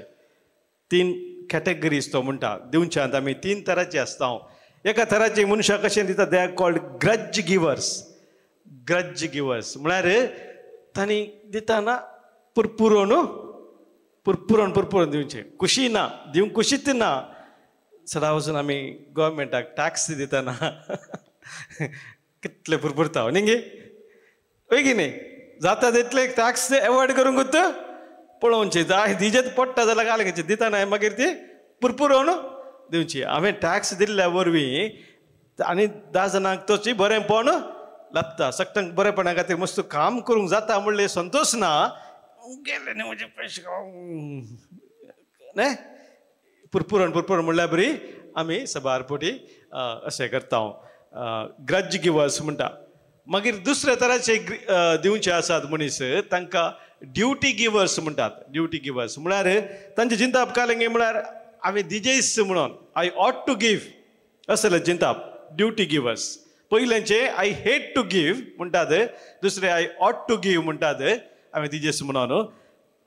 3 कॅटेगरीज तो म्हणटा दिवच्यांत आमी 3 तरांचे आसता. एका तरांचे मनशाक कशें दिता they are called grudge givers. Grudge givers म्हळ्यार तांणी दिताना पुरपुरोन दिवचे. खुशी ना दिवंक खुशीत ना. सदां वचून आमी गव्हर्मेंटाक टॅक्स दिताना कितले पुरपुरता न्ही गे वय की न्ही. जाता तितले टॅक्स एवॉयड करूंकूच पळोवचे. जाय दिजेत पडटा जाल्यार घालचे दिताना मागीर ती पुरपुरोन दिवची. हांवें टॅक्स दिल्ल्या वरवीं आनी 10 जाणांक तोची बरेंपण लाभता. सगळ्यांक बरेपणा खातीर मस्त काम करूंक जाता म्हणले संतोष ना. गेले न्ही म्हजे पयशे न्ही पुरपुरण म्हणल्यार बरी आमी सबारपोटी अशें करता. ग्रज गिवर्स म्हणटा. मागीर दुसऱ्या तरांचे दिवचे आसात मनीस तांकां ड्युटी गिवर्स म्हणटात. ड्युटी गिवर्स म्हळ्यार तांचे चिंताप कालेंगे म्हळ्यार हांवें दिजेस म्हणून आय ऑट टू गिव्ह असले चिंताप. Duty givers. पयल्यांचे आय हेट टू गिव्ह म्हणटात. दुसरे आय ऑट टू गिव्ह म्हणटात हांवें दिजेस म्हणून.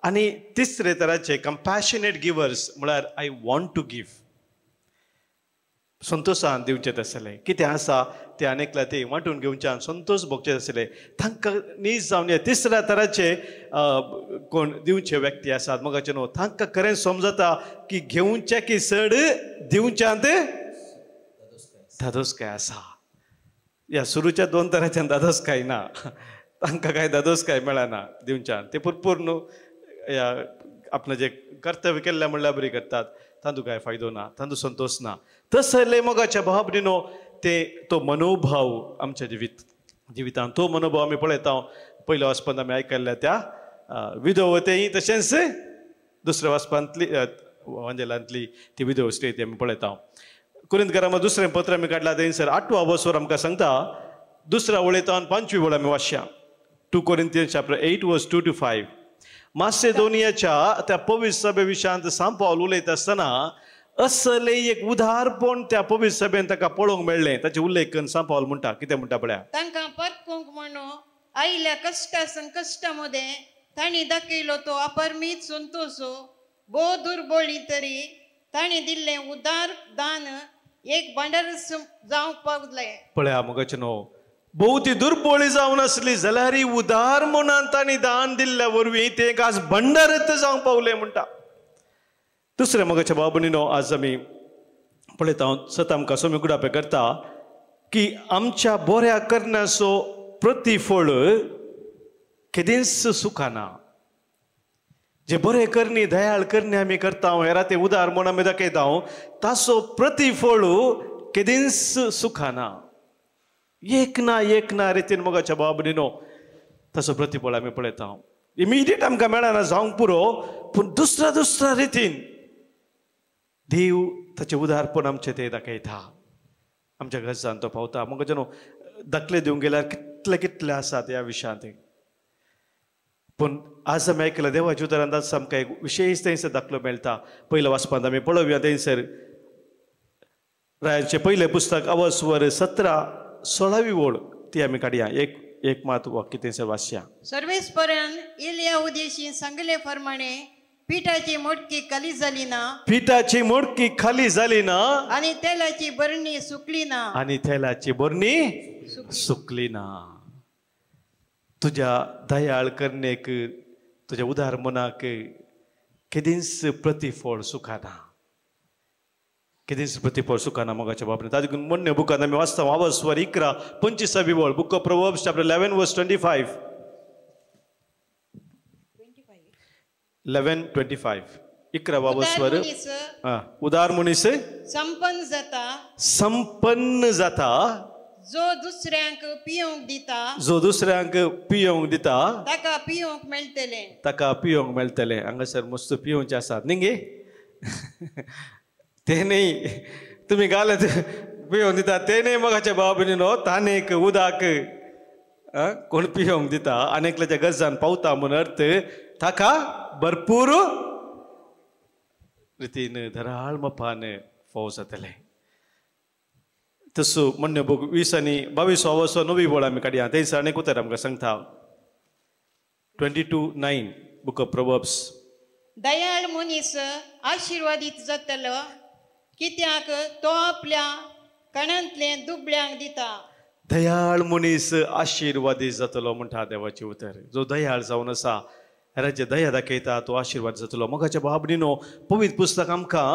आनी तिसरे तरांचे कंपॅशनेट गिवर्स म्हळ्यार आय वॉन्ट टू गिव्ह. संतोशान दिवचे आसले. कितें आसा ते आनेकला ते वांटून घेवच्यान संतोष भोगचे आसले. तांकां नीज जावन तिसऱ्या तरांचे कोण दिवचे व्यक्ती आसात मगाचे न्हू तांकां खरें समजता की घेवचे की चड दिवच्यांत धादोसकाय आसा. ह्या सुरूच्या 2 तरांच्यान धादोसकाय ना. तांकां कांय धादोसकाय मेळना दिवच्यान. ते पुरपूर न्हू ह्या आपणें जे कर्तव्य केल्ल्या म्हणल्यार बरी करतात तांतूं कांय फायदो ना. तांतूं संतोष ना. तसले मोगाच्या भाव भयणीनो तो मनोभाव आमच्या जिवितांत तो मनोभाव आमी पळयता. पयल्या वचपांत आमी आयकल्ल्या त्या विधवतेय तशेंच दुसऱ्या वचपांतली वंजेलांतली ती विधव स्त्री ती आमी पळयता. कुरिंथकारां दुसरें पत्र आमी काडलां थंयसर 8वा वर्सवर आमकां सांगता. दुसऱ्या वळेंत 5वी वळ आमी वाचया. 2 Corinthians chapter 8 verse 2 to 5. मासेदोनियाच्या त्या पवित्र सभे विशयांत सांत पावल उलयता आसतना असले एक उदारपण त्या पवित्र सभेन ताका पळोवंक मेळ्ळें. ताचे उल्लेख करून सांत पावल म्हणटा कितें म्हणटा पळया. तांकां परतूंक म्हणून आयिल्ल्या कश्टा संकश्टामध्ये तांणी दाखयलो तो अपरमीत संतोष भोव दुर्बळी तरी तांणी दिल्लें उदार दान एक भांडार जावंक पावलें. पळया मगाचे न्हू भोवती दुर्बळी जावन आसली जाल्यार उदार मनान तांणी दान दिल्ल्या वरवीं ते आज भंडारत जावंक पावले म्हणटा. दुसरे मगाच्या भाव भयणीनो आज आमी पळयता सत आमकां समीकुडापे करता की आमच्या बऱ्या करण्याचो प्रतिफळ केदींच सुखाना. जे बरें करणी दयाळ करणी आमी करता हेरा ते उदार म्हण आमी दाखयता ताचो प्रतिफळ केदींच सुखाना. एक ना रितीन मोगाच्या भाव भयणीनो ताचो प्रतिफळ आमी पळयता. इमिडिएट आमकां मेळना जावंक पुरो पूण दुसऱ्या रितीन देव ताचे उदारपण आमचे ते दाखयता. आमच्या गरजान तो पावता. मगाचे न्हू दाखले दिवंक गेल्यार कितले आसात ह्या विशयांत. पूण आज आमी आयकलां देवाच्या उदारांत आमकां एक विशेश थंयसर दाखलो मेळटा. पयल्या वाचपांत आमी पळोवया थंयसर रायाचें पयलें पुस्तक अवस्वर 17-16वी ओळ ती आमी काडया. एक मात वाक्य थंयसर वाचया. सर्वेस्परान एलिया उदेशी सांगले प्रमाणे पिठाची मडकी खाली जाली ना. पिठाची मडकी खाली जाली ना आणि तेलाची बरणी सुकली ना. आणि तेलाची बरणी सुकली ना. तुझ्या दयाळ करण्याक तुझ्या उदार मनाक केदींच प्रतिफळ सुखाना. केदींच प्रतिफळ सुखाना मोगाच्या बाबतींत. ताजे म्हणणे बुकांत आमी वाचता अवस्वर 11-25वी वळ book of proverbs chapter 11 verse 25. 11:25 11वा अवस्वर. उदार मनीस संपन्न जाता. जो दुसऱ्यांक पियोंक दिता ताका पियोंक मेळटलें. हांगासर मस्त पियोवचे आसात न्ही गे. ते न्ही तुमी घालत पियोंक दिता ते न्ही मोगाच्या भाव भयणीनो. तानेक उदाक कोण पियोंक दिता आनेकल्याच्या गरजान पावता म्हूण अर्थ ताका भरपूर रितीन धराळ मोपान फाव जातले. तसो म्हणणे बूक 20 आनी 22 वर्सां नवी बोळ आमी काडया थंयसर आनीक उतर आमकां सांगता 22:9 बुक ऑफ प्रोवर्ब्स. दयाळ मनीस आशिर्वादीत जातलो कित्याक तो आपल्या कणांतले दुबळ्यांक दिता. दयाळ मनीस आशिर्वादी जातलो म्हणटा देवाचे उतर. जो दयाळ जावन आसा हेरांचे दया दाखयता तो आशिर्वाद जातलो. मोगाच्या भावनीनो पवित्र पुस्तक आमकां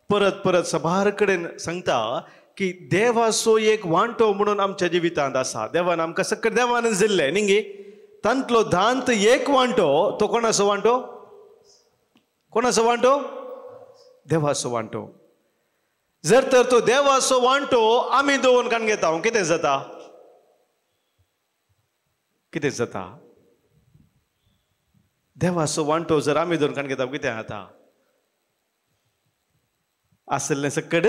परत परत सभार कडेन सांगता की देवाचो एक वांटो म्हणून आमच्या जिवितांत आसा. देवान आमकां सकट देवानच दिल्ले न्ही गे. तांतलो दांत एक वांटो तो कोणाचो वांटो? कोणाचो वांटो? देवाचो वांटो. जर तर तो देवाचो वांटो आमी दवरून काण घेता कितें जाता? कितें जाता? देवाचो वांटो जर आमी दवरून काण घेता कितें जाता? आसलें सकट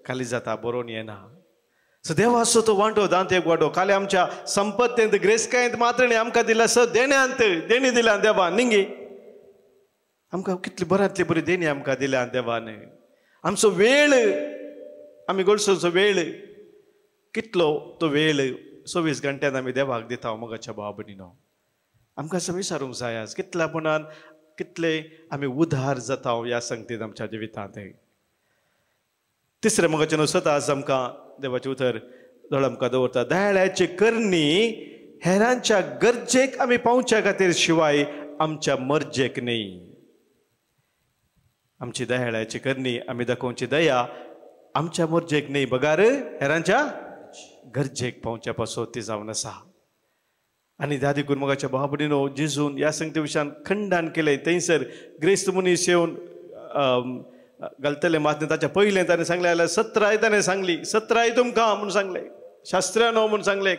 खाली जाता, बरोवन येना. सो देवाचो तो वांटो दांत एक वांटो खाली आमच्या संपत्तेंत ग्रेस्कायेंत मात्र न्ही आमकां दिला. स देण्यांत देणी दिल्या देवान न्ही. आमकां कितली बऱ्यांतली बरी देणी आमकां दिल्या देवान. आमचो वेळ आमी गोडसोचो वेळ कितलो तो वेळ 24 घंट्यान आमी देवाक दिता. मोगाच्या भाव भयणीनो आमकां असं विचारूंक जाय आज कितल्यापणान कितले आमी उधार जाता ह्या संगतीन आमच्या जिवितांत. तिसरें मोगाचें नुसत आज आमकां देवाचें उतर दोळ आमकां दवरता. दयाळ्याची करणी हेरांच्या गरजेक आमी पावच्या खातीर शिवाय आमच्या मर्जेक न्ही. आमची दयाळ्याची करणी आमी दाखोवची दया आमच्या मर्जेक न्ही बगार हेरांच्या गरजेक पावच्या पासून ती जावन आसा. आनी धा देखून मोगाच्या भाव भयणीनो जेजून ह्या संगती विशयान खंडान केलें. थंयसर ग्रेस्त मनीस येवन घालतले मातने ताच्या पयलें ताणें सांगलें जाल्यार 17 ताणें सांगली 17 तुमकां म्हणून सांगलें. शास्त्रांनो म्हणून सांगलें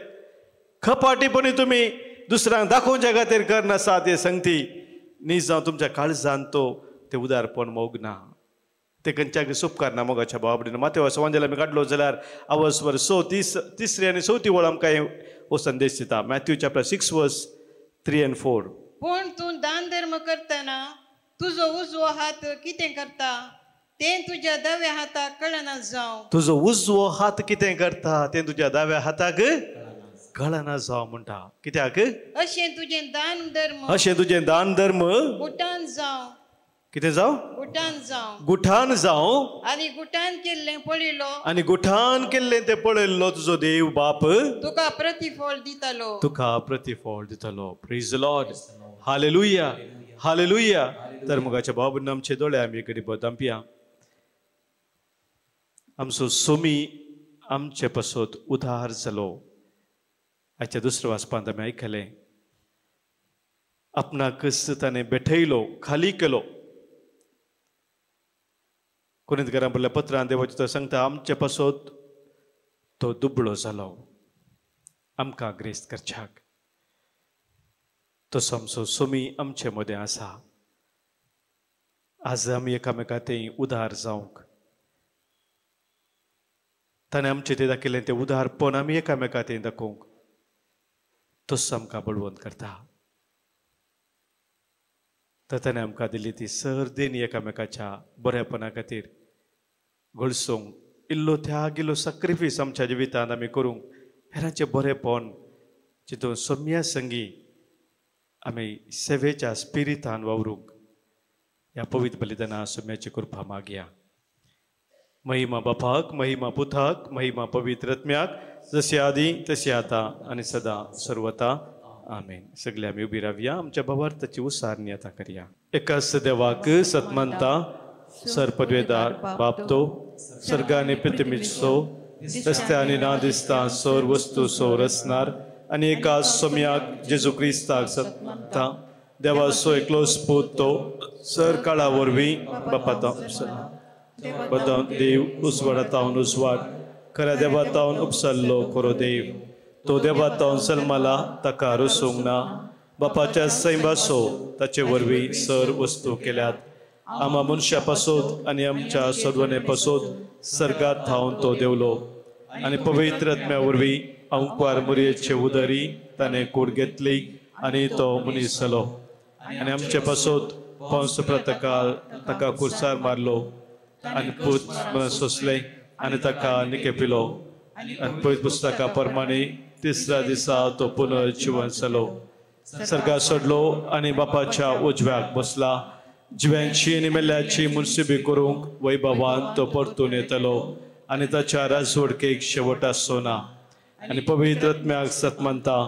खपाटीपणी तुमी दुसऱ्यांक दाखोवच्या खातीर करनासा ते संगती न्ही जावं तुमच्या काळजांत तो ते उदारपण मोगना. ते खंयच्याक उपकार ना मोगाच्या भाव भयणीनो. मातेवाचो वांजेल आमी काडलो जाल्यार आवस वर 3 आनी 4 वळ आमकां हो संदेश दिता. मॅथ्यू चॅप्टर 6 वर्स 3 and 4. पूण तूं दान धर्म करतना तुजो उजवो हात कितें करता तें तुज्या दाव्या हाताक कळना जावं. तुजो उजवो हात कितें करता तें तुज्या दाव्या हाताक कळना जावं म्हणटा. कित्याक? अशें तुजें दान धर्म अशें तुजें दान धर्म गुटान जावं. कितें जावं? गुटान जावं. गुठान जावं. आनी गुटान केल्लें पळयलो आनी गुठान केल्लें तें पळयल्लो तुजो देव बाप तुका प्रतिफळ दितलो. तुका प्रतिफळ दितलो. Praise the Lord. Hallelujah hallelujah. तर मोगाच्या भाव भयणीनो आमचे दोळे आमी कडेन बदांपिया. आमचो सोमी आमचे पासत उधार जालो. आजच्या दुसऱ्या वाचपांत आमी आयकलें आपणाकच ताणें बेठयलो खाली केलो. कोरिंथकारांक बरयल्ल्या पत्रांत देवाचें तो सांगता आमचे पासत तो दुबळो जालो आमकां ग्रेस्त करच्याक. तसो आमचो सोमी आमचे मदें आसा. आज आमी एकामेका थंय उधार जावंक ताणें आमचें तें दाखयलें तें उदारपण आमी एकामेका थंय दाखोवंक तसो आमकां बळवंत करता. तर ताणें आमकां दिली ती सर देणी एकामेकाच्या बरेपणा खातीर घडसूंक इल्लो त्याग इल्लो सॅक्रिफायस आमच्या जिवितांत आमी करूंक हेरांचें बरेपण चिंतून सोम्या संगी आमी सेवेच्या स्पिरितान वावरूंक ह्या पवित्र बलिदाना सोम्याची कृपा मागया. महिमा बापाक महिमा पुताक महिमा पवित्र आत्म्याक जशी आदी तशी आता आणि सदा सर्वता आमेन. सगळे आमी उबी रावया. आमच्या भावार्थाची उसारणी आता करया. एकाच देवाक सतमंता सरपदवेदार बापतो सर्गाने पृथ्वीचो रस्त्या आणि ना दिसता सौर वस्तू सौर असणार आणि एकाच सोम्याक जेजू क्रिस्ताक सतमंता देवाचो एकलोच पूत तो सर काळा वरवीं बापाता बदां देव उजवाडातावन उजवाड खऱ्या देवातावन उपसल्लो खरो देव तो देवातावन सलमाला ताका रुसूंक ना. बापाच्या सैमासो ताचे वरवीं सर वस्तू केल्यात. आमा मनशा पासोत आनी आमच्या सदवणे पासोत सर्गात थावन तो देवलो आनी पवित्र आत्म्या वरवीं अंकुर मुरयेचे उदरी ताणें कूड घेतली आनी तो मनीस जालो आनी आमचे पासोत पंस प्रतकाल ताका कुर्सार मारलो आनी पूत सोंसले आनी ताका निकेपिलो आनी पवित्र पुस्तका प्रमाणे तिसऱ्या दिसा तो पुनर्जीवन जालो, सर्गा चडलो आनी बापाच्या उजव्याक बसला. जिव्यांची आनी मेल्ल्याची मुनसिबी करूंक वैभवान तो परतून येतलो आनी ताच्या राजवडकेक शेवट आसचो ना. आनी पवित्र आत्म्याक सत म्हणटा,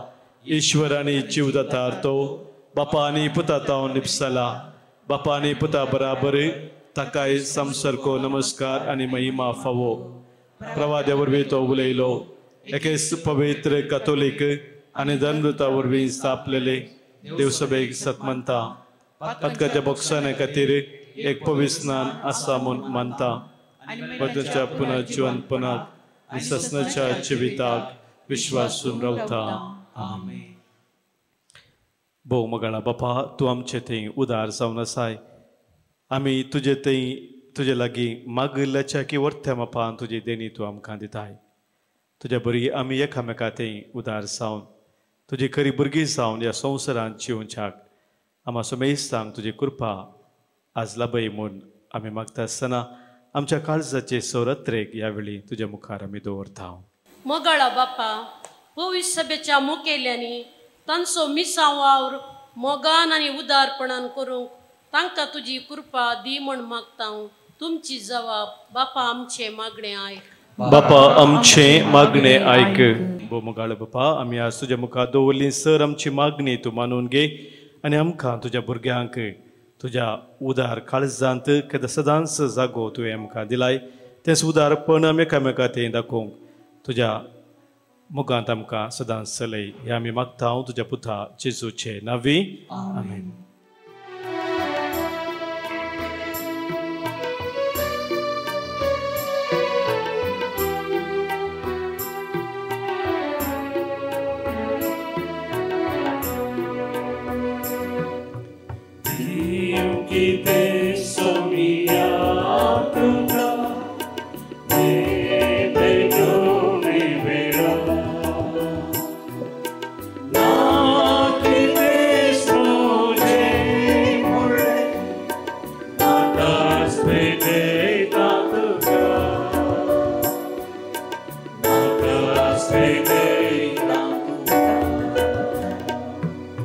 ईश्वर आनी जीव दातार तो बापा आनी पुता तावन निपसला. बापा आनी पुता बराबर ताकाय संसर्को नमस्कार आनी महिमा फावो. प्रवाद्या वरवीं तो उलयलो, एके पवित्र कॅथोलीक आनी धर्मदूता वरवीं स्थापलेले देवसभेक सत म्हणटा. पदकाच्या बक्षाने खातीर एक पवित्र स्नान आसा म्हूण मानता. परतूच्या पुनर्जीवनपणाक आनी ससनाच्या जिविताक विश्वासून रावता. आमेन. भोव मोगाळा बापा, तूं आमचे थंय उदार जावन आसाय. आमी तुजे थंय तुजे लागीं मागिल्ल्याच्या की वर्थ्या मापान तुजी देणी तूं आमकां दिताय. तुज्या बरी आमी एकामेका थंय उदार जावन तुजी खरी भुरगीं जावन ह्या संवसारांत जिवच्याक आमा सुमेस्तांक तुजी कृपा आज लाभय म्हूण आमी मागता आसतना आमच्या काळजाचे सौरत्रेक ह्या वेळी तुज्या मुखार आमी दवरता. मोगाळा बापा, पवित्र सभेच्या मुखेल्यांनी तांचो मिसांव वावर मोगान आनी उदारपणान करूंक तांकां तुजी कृपा दी म्हूण मागता. तुमची जबाब बापा आमचे मागणे आयक. बापा आमचे मागणे आयक. भोव मोगाळ बापा, आमी आज तुज्या मुखार दवरली सर आमची मागणी तूं मानून घे आनी आमकां तुज्या भुरग्यांक तुज्या उदार काळजांत केन्ना सदांच जागो तुवें आमकां दिलाय. तेंच उदारपण आमी एकामेका थंय दाखोवंक तुज्या मुखांत आमकां सदांच चलय. हें आमी मागता तुज्या पुता जेजूचे नांवी. आमेन.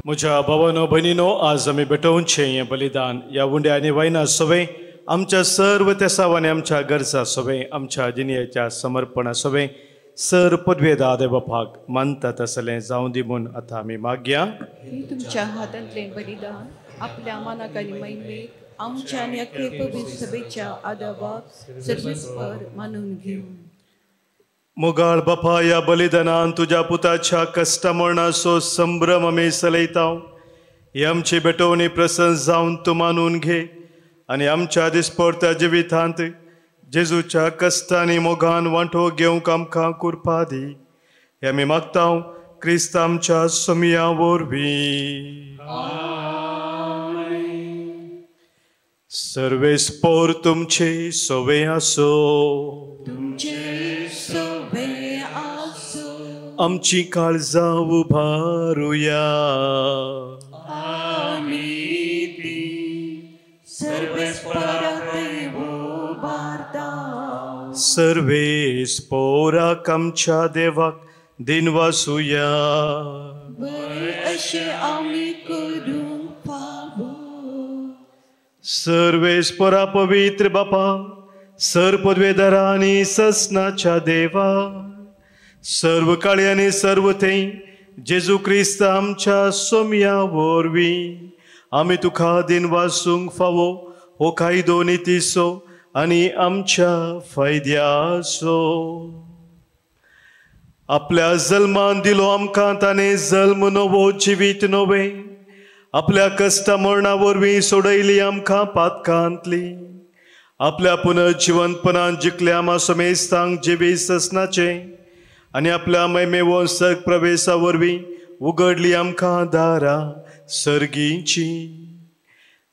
म्हज्या भावानो भयणीनो, आज आमी भेटोवचें हें बलिदान ह्या उंड्या आनी वायना सोवें आमच्या सर्व तेसाव आनी आमच्या गरजा सोवें आमच्या जिणेच्या समर्पणा सोवें सर पदवेदार देव बापाक मानता तसलें जावं दी म्हूण आतां आमी मागया. तुमच्या हातांतलें बलिदान आपल्या मनाक आनी महिमेक आमच्या आनी अख्खे पवित्र सभेच्या आदाबाक सर्वेस्पर मानून घेवन. मोगाळ बापा, ह्या बलिदानान तुज्या पुताच्या कश्ट मरणाचो संभ्रम आमी चलयता. ही आमची भेटोवणी प्रसन्न जावन तूं मानून घे आनी आमच्या दिसपडत्या जिवितांत जेजूच्या कश्टांनी मोगान वांटो घेवंक आमकां कृपा दी. हे आमी मागता क्रिस्त आमच्या समिया वरवीं. सर्वेस्पर तुमचे सोवे आसो. आमची काळजां उबारुया. सर्वेस्पराक आमच्या देवाक दिन वासुया. सर्वेस्परा पवित्र बापा, सर पदवेदारा आनी ससनाच्या देवा, सर्व काळी आनी सर्व थंय जेजू क्रिस्त आमच्या सोमिया वरवीं आमी तुका दिन वासूंक फावो हो कायदो नितीसो आनी आमच्या फायद्याचो. आपल्या जल्मान दिलो आमकां ताणें जल्म नवो जिवीत नवे. आपल्या कश्टा मरणा वरवीं सोडयली आमकां पातकांतली. आपल्या पुनर्जीवनपणान जिखल्या आमा समेस्तांक जिवी ससनाचे आनी आपल्या मैमे वंसक प्रवेशा वरवीं उगडली आमकां दारां सर्गीची.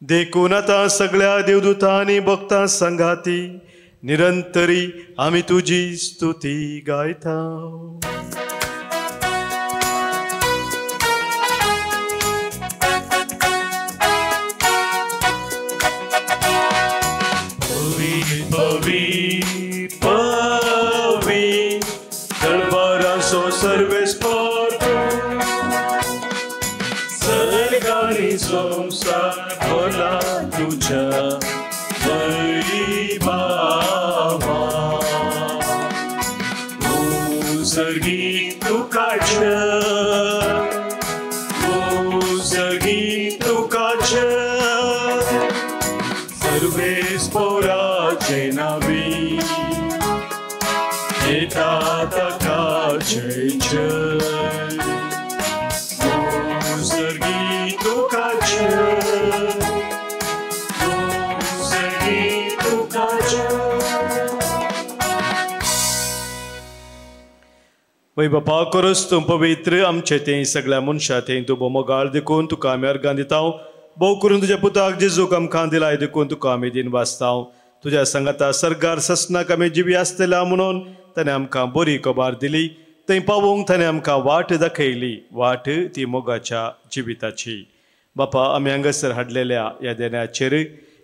देखून आतां सगळ्या देवदूतां आनी भक्तां संगाती निरंतरी आमी तुजी स्तुती गायता. पवित्र सर्वेस्पर सर्गानी संसार भला तुझ्या वैभवा सर्गी तुकाच्या सर्गी तुकाच्या सर्वेस्पराचे नावी येतात का जय जय सर्गी तुकाच्या सर्गी तुकाच्या वै बापा करोस तूं पवित्र आमचे ते सगळ्या मनशां ते तूं बोमोगाळ देखून तुका आमी अर्गां दिताव भोव करून तुज्या पुताक जेजूक आमकां दिलाय देखून तुका आमी दिन वाचताव तुज्या सांगाता सरकार ससनाक आमी जिवी आसतल्या म्हणून ताणें आमकां बरी कबार दिली थंय पावोवंक ताणें आमकां वाट दाखयली वाट ती मोगाच्या जिविताची बापा आमी हांगासर हाडलेल्या ह्या देण्याचेर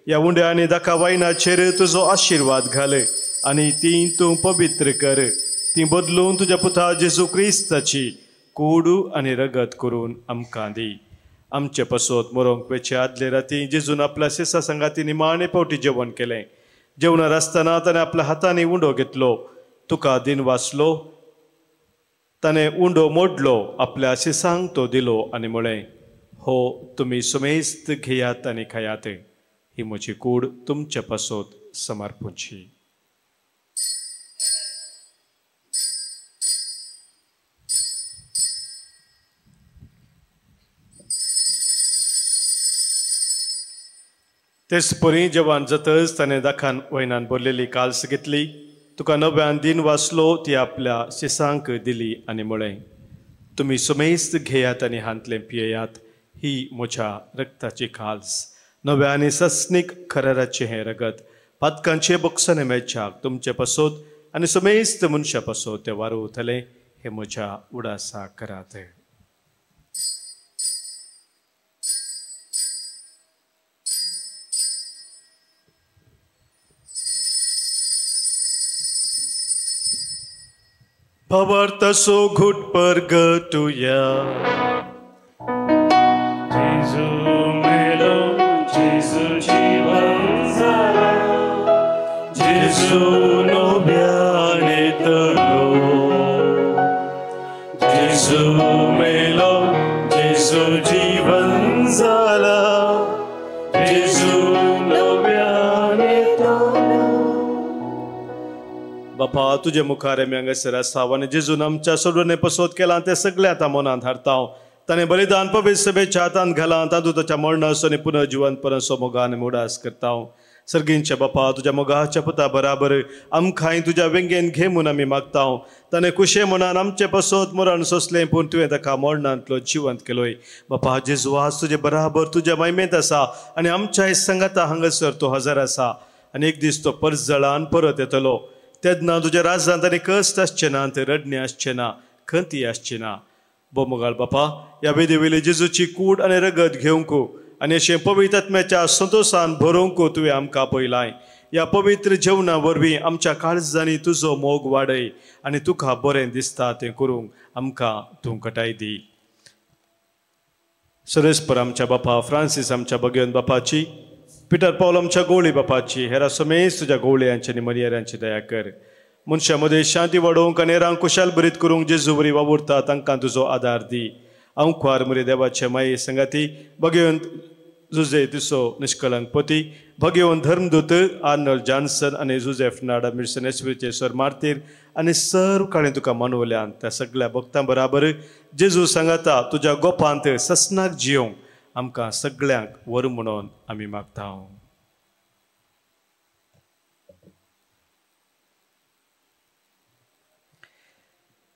ह्या उंड्या आनी दाका वायनाचेर तुजो आशिर्वाद घाल आनी ती तूं पवित्र कर ती बदलून तुज्या पुता जेजू क्रिस्ताची कूड आनी रगत करून आमकां दी आमचे पसोत मरोंक वेचे आदले राती जेजून आपल्या शिसा संगाती निमाणे पावटी जेवण केलें जेवणार आसतना ताणें आपल्या हातांनी उंडो घेतलो तुका दिन वाचलो ताणें उंडो मोडलो आपल्या शिसांक तो दिलो आनी म्हळें हो तुमी सुमेस्त घेयात आनी खायात ही म्हजी कूड तुमचे पसोत समर्पूची तेच परी जेवण जातच ताणें दाखान वयनान भरलेली काल्स घेतली तुका नव्यान दिन वाचलो ती आपल्या शिसांक दिली आनी म्हळें तुमी सुमेस्त घेयात आनी हांतलें पियेयात ही म्हज्या रक्ताची काल्स नव्या आनी सस्नीक खराराचें हें रगत पातकांचे बक्षणे मेळच्याक तुमचे पसोत आनी सुमेस्त मनशा पसोत तें वारोवतलें हें म्हज्या उडासा करात Pavartaso घुट पर गटुया जेजू मेलो जेजू जीवन जाला जेजू नव्याने तलो जेजू मेलो जेजू जीवन जाला जेजू नव्याने तलो बापा तुझे मुखार आमी हांगासर आसाव आनी जेजून आमच्या सोडून पसोत केला ते सगळे आतां मनांत हाडटाव ताणें बलिदान पवित्र सभेच्या हातांत घाला तातूंत तुज्या मरणाचो आनी पुनः जिवंतपणाचो मोगान उडास करताव सर्गींच्या बापा तुज्या मोगाच्या पुता बराबर आमकांय तुज्या वेंगेन घे म्हूण आमी मागताव ताणें कुशे मनान आमचे पसोत मरण सोंसलें पूण तुवें ताका मरणांतलो जिवंत केलोय बापा जेजू आज तुजे बराबर तुज्या महिमेंत आसा आनी आमच्या संगाता हांगासर तो हजर आसा आनी एक दीस तो परत जळान परत येतलो तेन्ना तुज्या राजांत आनी कश्ट आसचें ना ते रडणे आसचें ना खंती आसची ना बोमोगाळ बापा ह्या वेदी वयली जेजूची कूड आनी रगत घेवंक आनी अशें पवित्र आत्म्याच्या संतोशान भरोवंक तुवें आमकां पयलाय ह्या पवित्र जेवणा वरवीं आमच्या काळजांनी तुजो मोग वाडय आनी तुका बरें दिसता तें करूंक आमकां तूं कटाय दी सरेस्पर आमच्या बापा फ्रांसीस आमच्या भगियन बापाची पिटर पौल आमच्या गोवळी बापाची हेरा समेस तुज्या गोवळ्यांची आनी मर्यादांची दया कर मनशा मदें शांती वाडोवंक आनी हेरांक खुशाल बरीत करूंक जेजू बरी वावुरता तांकां तुजो आदार दी अंकवार मरे देवाचे माये संगाती भगिवंत जुजे तिसो निष्कलंक पती भगिवंत धर्मदूत आर्नल्ड जॉन्सन आनी जुजेफ नाडा मिर्सन एसवीचे सर मार्तीर आनी सर्व काळें तुका मानवल्यान त्या सगळ्या भक्तां बराबर जेजू सांगाता तुज्या गोपांत ससनाक जियोंक आमकां सगळ्यांक वर म्हणून आमी मागतांव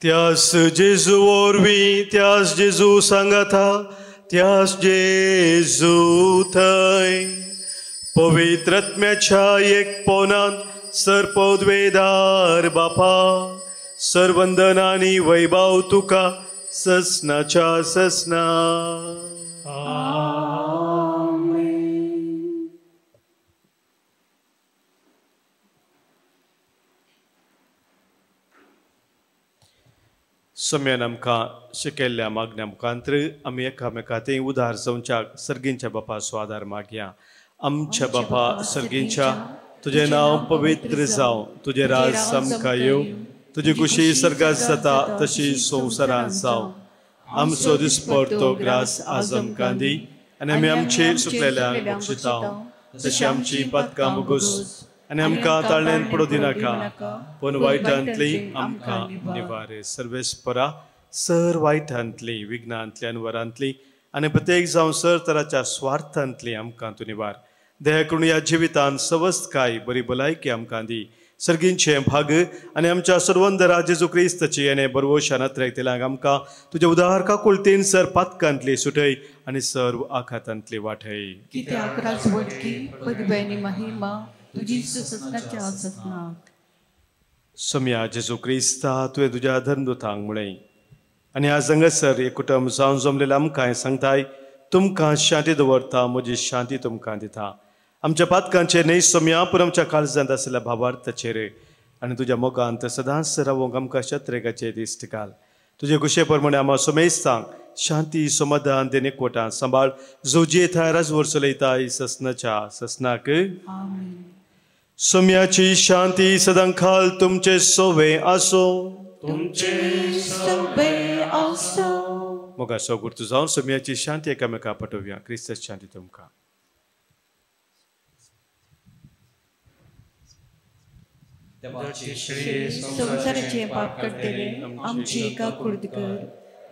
त्यास जेजू वरवीं त्यास जेजू सांगाता त्यास जेजू थंय पवित्र आत्म्याच्या एकपणांत सरपदवेदार बापा सर्वंदन आनी वैभव तुका ससनाच्या ससना सम्यान आमकां शिकयल्ल्या मागण्या मुखांतर आमी एकामेकांतय उदार जावच्याक सर्गींच्या बापा स्वादार मागया. आमच्या बापा सर्गींच्या तुझे नांव पवित्र जावं, तुझे राज आमकां येवं, तुजी खुशी सर्गात जाता तशी संवसारांत जावं. आमचो दिसपट तो ग्रास आज आमकां दी आनी आमी आमचे सुकलेल्यांक बक्षितांव, तशी आमची पातकां मुगोस आनी आमकां ताळ्यान पडूं दिनाका, पूण वायटांतली आमकां निवार. सर्वेस्परा सर वायटांतली, विघ्नांतली, वरांतली आनी प्रत्येक जावं सर तराच्या स्वार्थांतली आमकां तूं निवार. दया करून ह्या जिवितांत सवस्तकाय बरी भलायकी आमकां दी. सर्गींचे भाग आनी आमच्या सर्वंदरा जेजू क्रिस्ताची आनी बरवशानात रायतल्यांक आमकां तुज्या उदार काकुळतेन सर पातकांतली सुटय आनी सर्व आखातांतली वाटय. कित्याक राजवटकी पदव्यानी महिमा तुजी ससनाच्या ससनाक. सम्या जेजू क्रिस्ता तुवें तुज्या धर्मदूतांक म्हळें आनी आज हांगासर एक कुटुंब जावन जमलेले आमकां सांगताय, तुमकां शांती दवरता, म्हजी शांती तुमकां दिता. आमच्या पातकांचेर न्हय सम्या, पूण आमच्या काळजांत आसलेल्या भावार्थाचेर आनी तुज्या मोगांत सदांच रावूंक आमकां शत्रेगाचेर दिश्ट घाल. तुजे कुशे प्रमाणे आम्हा सोमेस्तांक शांती समाधान देन एकवटां सांबाळ, जो जे थंय राजवर चलयताय ससनाच्या ससनाक. सम्याची शांती सदां खाल तुमचे सोवे आसो. मोगा सोगुर्त जावन सम्याची शांती एकामेका पटोवया. क्रिस्ताची शांती तुमकां. संसाराचे पाप करतले आमची एका कुर्द कर.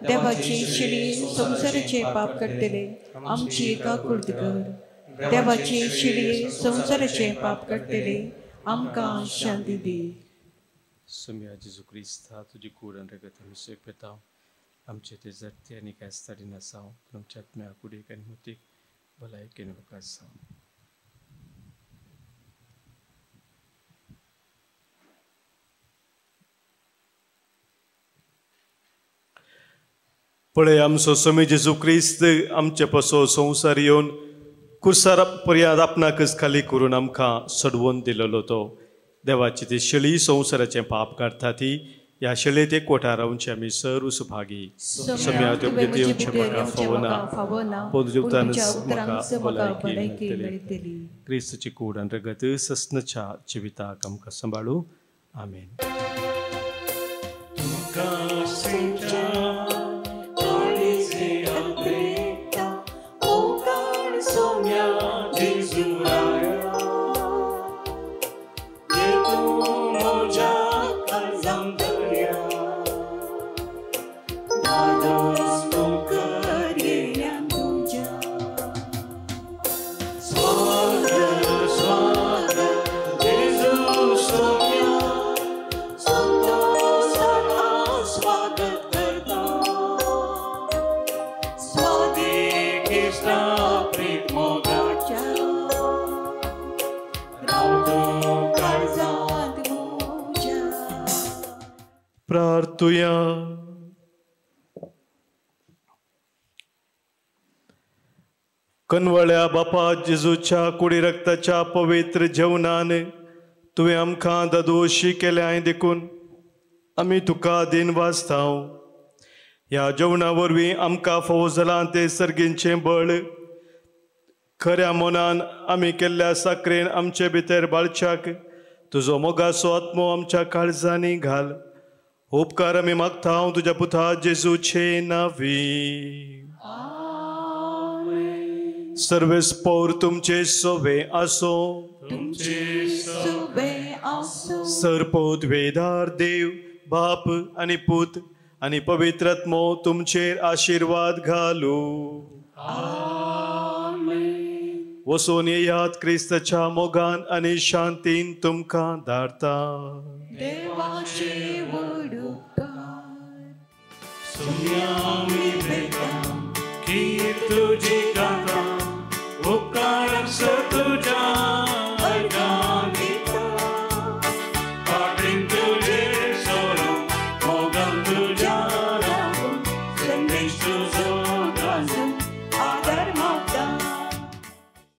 देवाची शिडी संसाराचे पाप करतले आमची एका कुर्द कर. देवाची शिडी संसाराचे पाप करतले आमकां शांती दी. सम्या जेजू क्रिस्ता तुजी कूड आनी रगत आमी सेपेतांव. आमचे ते जरते आनी कास्ताडी नासांव, आमच्या आत्म्या कुडीक आनी मुतीक भलायकेन वकास जावं. पळय आमचो समय जेजू क्रिस्त आमचे पासो संवसार येवन कुर्सार पर्यंत आपणाकच खाली करून आमकां सडवून दिलेलो तो. देवाची ती शेळी संवसाराचें पाप काडटा ती. ह्या शेळयेत एकवटा रावचे आमी सर सुभागी. सम्या त्यो कितें येवचें म्हाका फावना, पूण तुज्या उतरांत म्हाका भलायकी मेळटली. क्रिस्ताची कूड आनी रगत ससनाच्या जिविताक आमकां सांबाळूं. आमेन. प्रार्थुया. कनवळ्या बापा जेजूच्या कुडी रक्ताच्या पवित्र जेवणान तुवें आमकां ददोशी केल्या देखून आमी तुका दिन वाचतांव. ह्या जेवणा वरवीं आमकां फावो जालां तें सर्गींचें बळ खऱ्या मनान आमी केल्ल्या साकरेन आमचे भितर बाळच्याक तुजो मोगाचो आत्मो आमच्या काळजांनी घाल. उपकार आमी मागता तुज्या पुता जेजूचे नांवी. सर्वेस्पौर तुमचे सोवे आसो. सरपोत वेदार देव बाप आनी पूत आनी पवित्र आत्मो तुमचेर आशिर्वाद घालू. वचून येयात क्रिस्ताच्या मोगान आनी शांतीन तुमकां धाडटा. देवाचे वडुकार सुम्यामी भेटां की तुजी गाता उपकार तुझ्या ऐकान दिता. पाटीन तुझे सोडून मोगान तुझ्या रावून संदेश तुझो